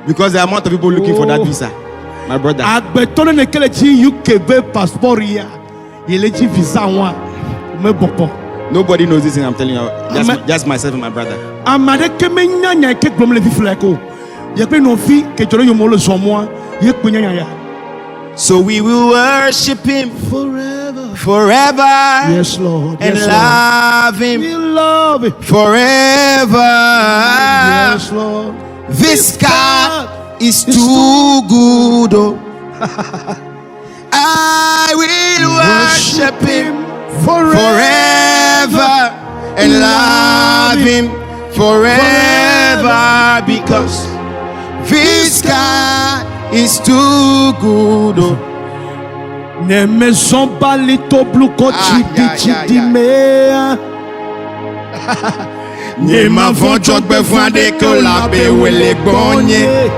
Because the amount of people looking for that visa, my brother. Nobody knows this thing, I'm telling you. Just myself and my brother. So we will worship Him forever. Yes, Lord. And Yes, love Him. We love Him Forever. Yes, Lord. This God is too good. Oh. I will worship Him forever and love Him forever, because this God is too good. Oh. Ne maison balito bluko chidi mea. Ne m'avons jog besoin de que la bewele bonye.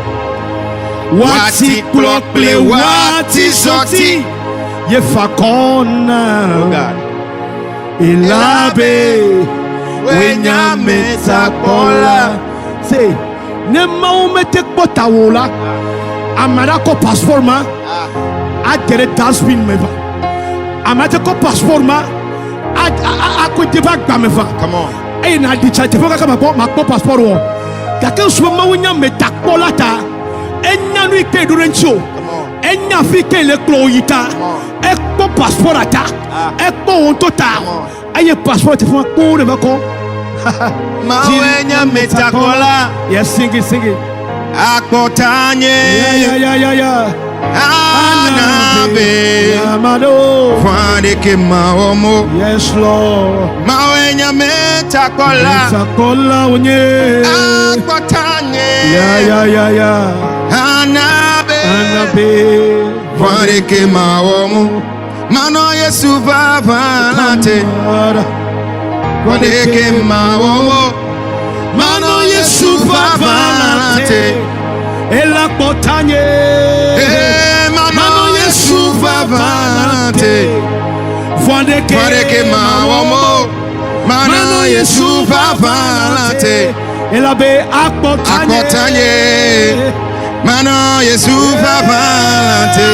Wati klokle wati sorti. Ye fakona. Oh God. Ilabe wenya metakola. Say ne maumete kpotawola. Amara ko passport ma. I get a dustbin meva. Amara ko passport ma. I could debug bameva. Come on. Hey, na di chat fo ka ma passport wo. Ka ke so ma wenya metakola ta. Enya no ike durencho. Enya fi ke le kloyita. Ekpo passport ata. Ekpo on tota. Aye passport fo ko ne ba ko. Mawenya metakola. Yes, sing it. Akotanye. Yeah. Anabe. Amado. Fandeke maomo. Yes, Lord. Mawenya metakola. Metakola unye. Akotanye. Yeah. Anabe. Fandeke maomo. Mano Yesu vavanate. Fandeke maomo. Mano Yesu vavanate. Ela potanye. Mano Yesu vavanate. Fandeke maomo. Mano Yesu vavanate. Ela be akotanye. Mano Yesu vavanate.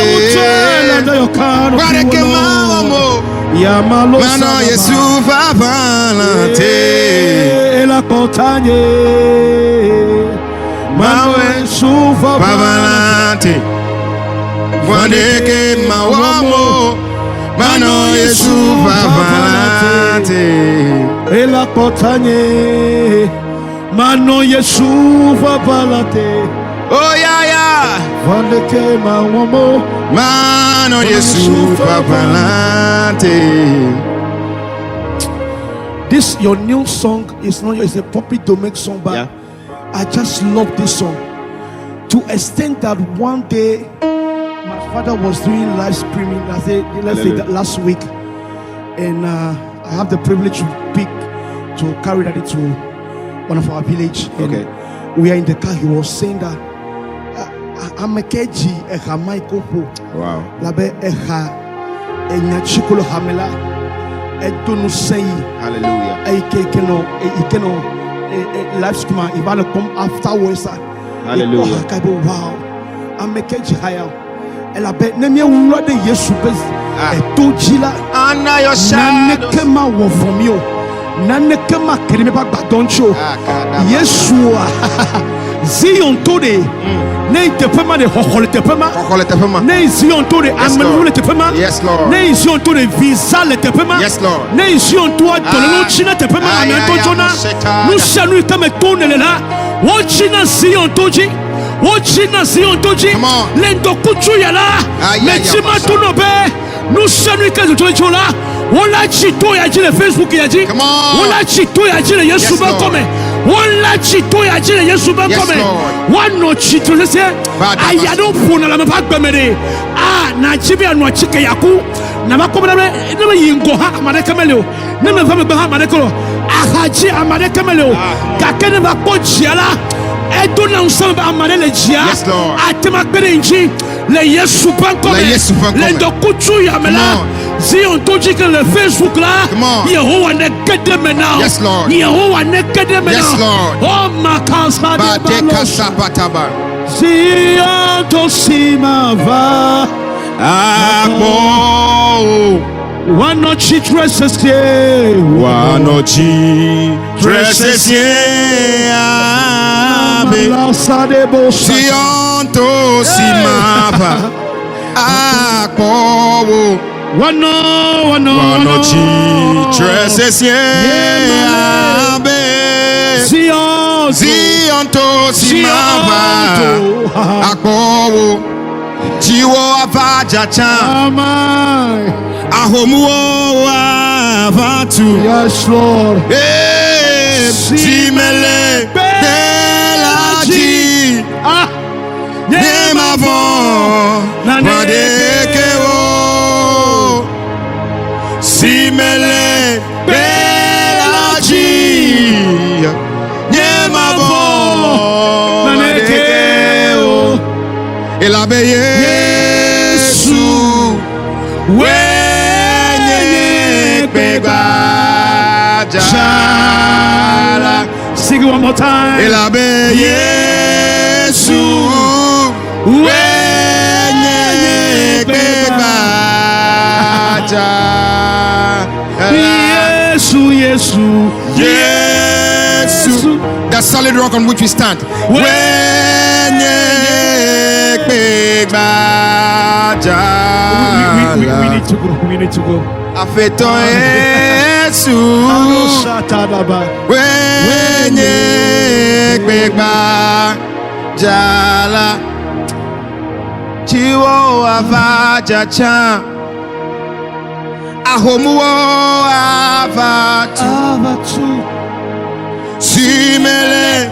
Fandeke maomo. Mano Yesu vavanate. Ela potanye. Mano Yesu vavanate. Fandeke maomo. Mano Yesu vavanate. Ela potanye. Mano Yesu vavanate. Oh yeah. Fandeke maomo. Mano Yesu vavanate. This your new song is not it's a public domain song, but Yeah. I just love this song to extent that one day my father was doing live streaming. Let's say that last week, and I have the privilege to carry that into one of our village. And Okay. we are in the car. He was saying that I'm a keji eha Michael po Wow. labe eha enya chikolo hamela edonu sei. Hallelujah. Life schema il va le come afterwards. Hallelujah. Wow. I'm a keji higher. Elle a bet nemie wura de Yesu bes. Etojila. Under your shadow. Nanekema wo from you. Nanekema kerime ba gbadoncho. Yesu Zion today. Ne te pema de hokole te pema. Ne Zion today amenu te pema. Yes, Lord. Ne Zion today visa le te pema. Yes, Lord. Ne Zion toa toleno china te pema amento jona. Nous chanu kame tonele la. Wo china Zion toji. Wo china Zion toji. Come on. Lendo kuchu ya la. Me chima tonobe. Nous chanu kame tonele la. Wala chito ya jile Facebook ya ji. Come on. Wala chito ya jile Yesu ba Lord. kome. Wala chito ya jile Yesu ba Yes, kome. Lord. Wano chito lese. Bad Ayado funa la mpa gbemede. Na chibi anu chike yaku. Na makome na yingo ha amade kamelo. Na me fami ba ha amade kolo. Ahaji amade kamelo. Kakene ba ko jiala. Yes, Lord. Le Yesu Banko. Le Yesu Banko. Le Dokuchu Yamela. Si on te dit que le Facebook là, Come on. Yehovah ne kede maintenant. Yes, Lord. Yehovah ne kede maintenant. Yes, Lord. Oh ma kansa de Badeka balos. sapataba. Si on te sima va. Akbo. Wanochi tresesye. Wanochi tresesie abe. Malasa de bosa. Si on to simava. Akbo. Wanochi tresesie abe. Si on to simava. Akbo. Jiwo avaja chan. Ahomuo avatu. Yes, Lord. Simele belaji. Nemavon madekeo. Simele belaji. Nemavon madekeo. Elabe Yesu. Sing it one more time. Elabe Yesu wenye bebaja. Yesu, Yesu, Yesu, the solid rock on which we stand. Wenye bebaja. We need to go. We need to go. Afeto Yesu wenye gbegba jala chiwo avaja chan ahomuwo avatu simele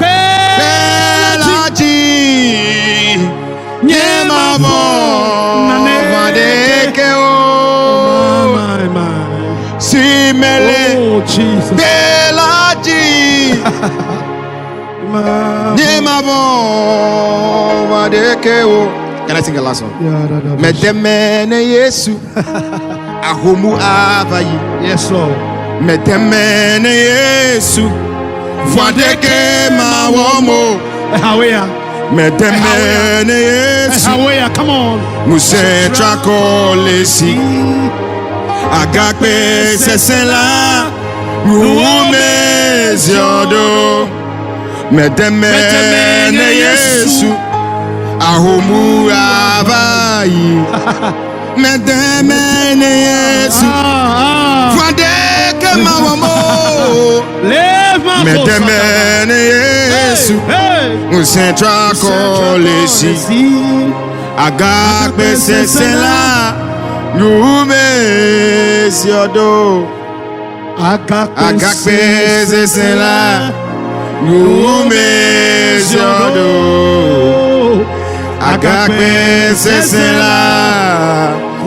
belaji nyemamo madekeo. Simele belaji Nimavo madekeo. Can I sing the last one? Medemene Yesu Ahomu avayi. Yes, Lord. Medemene Yesu Fwadeke mawomo. Medemene Yesu. Come on. Muse trako lesi. Agape sesela Rume ziodo Medemene Yesu Ahomu avayi. Medemene Yesu Fwadeke mawamo. Medemene Yesu Musentra kolesi. Agape sesela Rume ziodo Agape sesela Rume ziodo Agape sesela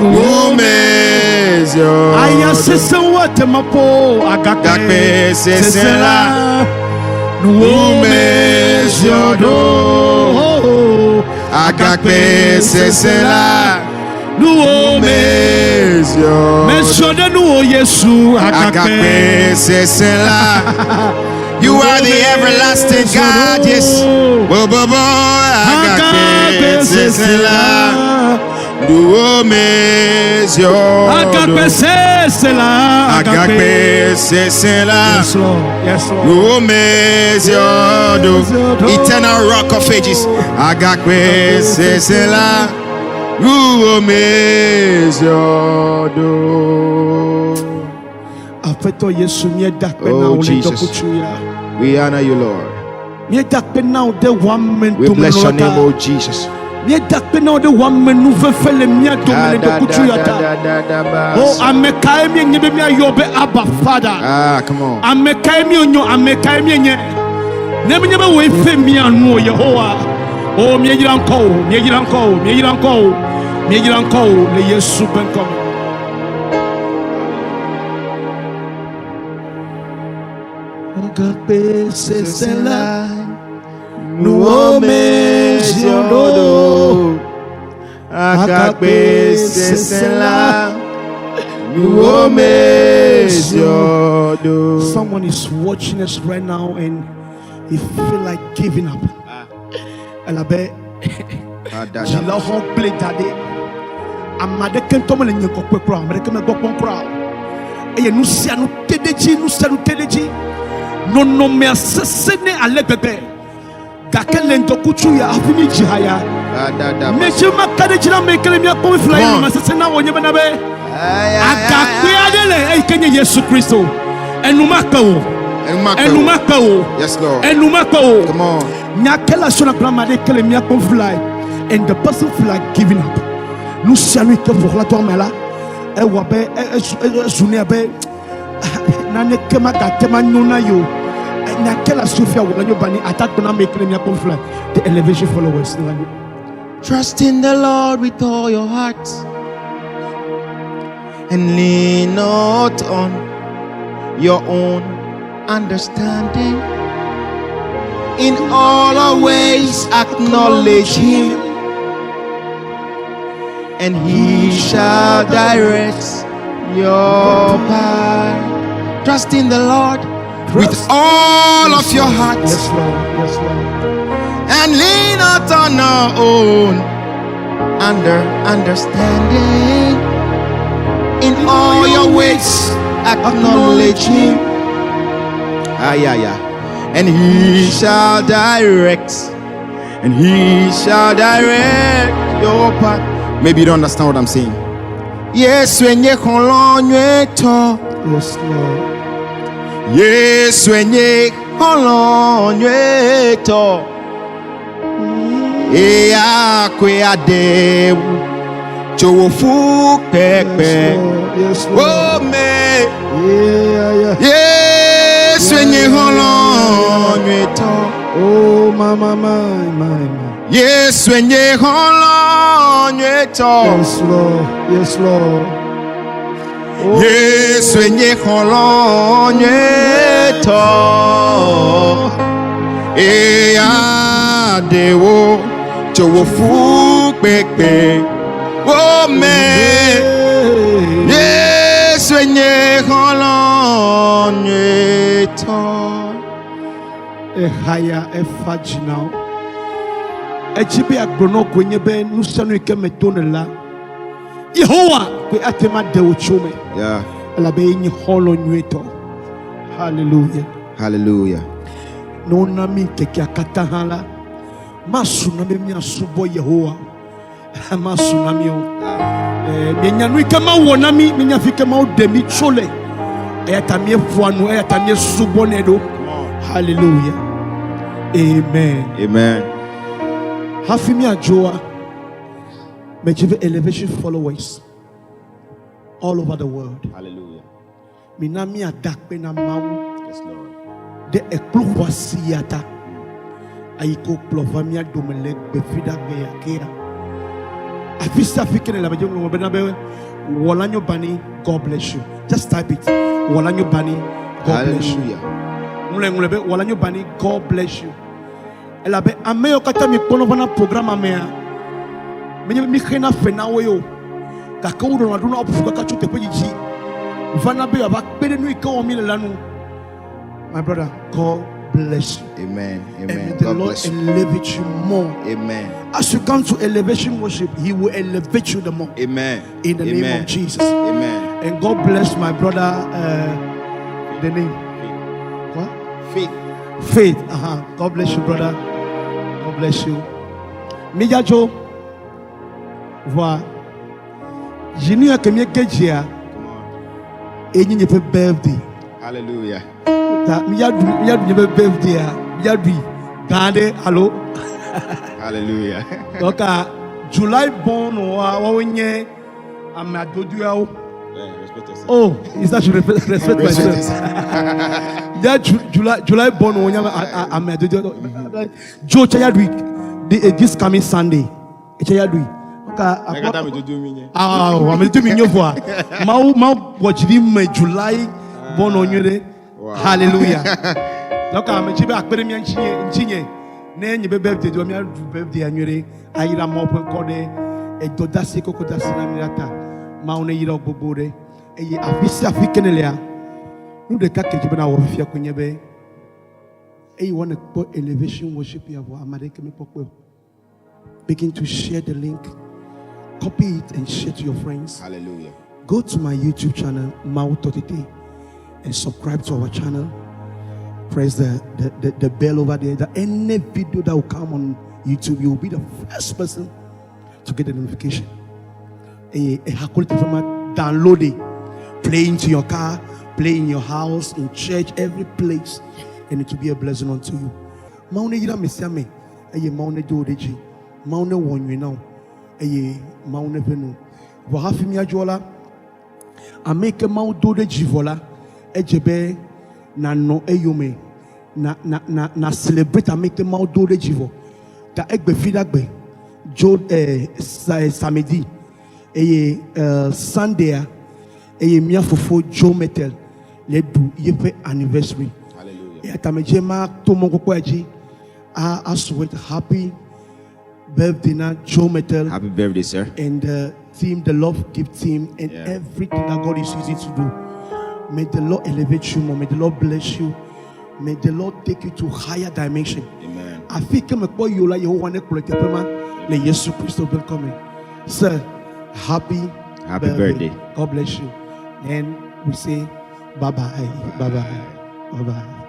Rume ziodo Aya sesen wate mapo. Agape sesela Rume ziodo. Agape sesela Nuome Mesode nuo Yesu Agape sesela. You are the everlasting God, yes. Agape sesela. Nuome ziodo. Agape sesela. Agape sesela. Yes, Lord. Yes, Lord. Nuome ziodo. Eternal rock of ages. Agape sesela. Nuome ziodo. Afeto Yesu mieda pe na Oh, ole Jesus. dokuchuya. We honor you, Lord. Mieda pe na ode one man We to bless your menota. name, oh Jesus. Mieda pe na ode one man nu fefele mia do Da, mele da, dokuchuya da, ta. da, da, da, da, Oh, ba. amekai mi nyebe mi ayobe Abba Father. Ah, come on. Amekai mi onyo, amekai mi nye. Nemi nyebe we fe mi anu Yehowa. Oh, mi ejira nko, mi ejira nko, mi ejira nko. Mi ejira nko le Yesu benko. Agape sesela. Nuome siondo Akakpe sesela Nuome siondo. Someone is watching us right now and you feel like giving up. Elabe jila ho play dade amade kentomo le nyeko kwekro amade keme gbopon kra eye nu sia nu tedeji no me asesene alegbegbe gakele ndokuchu ya afimi jihaya mechima kadeji na mekele mi akpo fly no asesena wonye be na be agakwe adele e kenye Yesu Kristo enuma kawo. Yes, Lord. Come on. And the person feel like giving up. Nous saluons que pour la toi là. E wabe zuneabe nane kema gatema nyona yo. Na kela Sophia Worlanyo Bani attack na make me fly. The elevation followers. Trust in the Lord with all your heart and lean not on your own understanding. In all our ways acknowledge Him, and He shall direct your path. Trust in the Lord with all of your heart. Yes, Lord. Yes, Lord. And lean not on our own understanding. In all your ways acknowledge Him, and He shall direct your path. Maybe you don't understand what I'm saying. Yes, when you to. Yes, Lord. Yes, when you to. Ea kwe ade chowofu pepe. Yes, Lord. Oh me. Yeah. Yes, when you to. Oh, my. Yes, when you to. Yes, Lord. Yes, Lord. Oh. Yes, when you to. Ea dewo chowofu pepe. Oh me. Yes, when you to. A higher effort now. A chibi agrono kwenye be nusanu ikeme tonela. Yehowa kwe atema de uchume. Yeah. Ala be inyi holo nyweto. Hallelujah. No nami keki akata hala. Masu nami miasubo Yehowa. Masu nami o. Minyanu ikema wonami minyafike ma udemi chole. Ayatamie fuanu ayatamie subonedo. Hallelujah. Amen. Hafimi ajoa. Mejive elevation followers all over the world. Hallelujah. Minami adakpe na mawu. Yes, Lord. De ekluwa siyata. Aiko plovamia domele befida gea. Afisa fikene la bajongo benabe. Worlanyo Bani, God bless you. Just type it. Worlanyo Bani, God bless you. Worlanyo Bani, God bless you. Elabe ameyo kata mi pono vana programa mea. Mi khena fena weyo. Kaka udo na duna opufuka kachute pejiji. Vana be aba pede nu ikawo mi lanu. My brother, God bless you. Amen. And may the God Lord bless you. elevate you more. Amen. As you come to elevation worship, He will elevate you the more. Amen. In the name of Jesus. Amen. And God bless my brother. The name. What? Faith. God bless you, brother. God bless you. Mijajo. Voilà. Je n'ai que mieux que j'ai. Et il n'y a pas birthday. Hallelujah. Il y a birthday. Il y a Gande, hello. Hallelujah. Donc, July born ou awenye amadoduao. Oh, is that you respect myself? Yeah, July born ou amadoduao. Joe Chayadwi, this coming Sunday. Chayadwi. I'm doing your voix. Mau watch him July born on you. Hallelujah. Donc, I'm a chiba academy and chinye. Nenye birthday do me birthday anywere ayira mo pen kode e doda se koko da sina mirata ma one yira ogbogbo eye afisi afikenele a nu de ka keji na wo fia kunyebe eye want to elevation worship ya bo amade ke me popo. Begin to share the link, copy it and share to your friends. Hallelujah. Go to my YouTube channel Mawuto Tetey and subscribe to our channel. Press the bell over there, that any video that will come on YouTube, you will be the first person to get the notification. Download it, play into your car, play in your house, in church, every place, and it will be a blessing unto you. Maune yira mesiame, maune do deji, maune wonyu now, maune venu. Wahafi mi ajola, ameke mau do deji vola, ejebe. Na no eyome na celebrate ameke mau do de jivo ta egbe fidagbe jo samedi Sunday mia fofo jo metal le du yepe anniversary. Hallelujah. Tameje ma to mo kokko aji a sweet happy birthday na jo metal. Happy birthday, sir. And team, the love gift team, and everything that God is using to do. May the Lord elevate you more. May the Lord bless you. May the Lord take you to higher dimension. Amen. I think I'm going to you want to collect le Jesus Christ welcome. Sir, happy birthday. God bless you. And we say bye bye. Bye bye. Bye bye.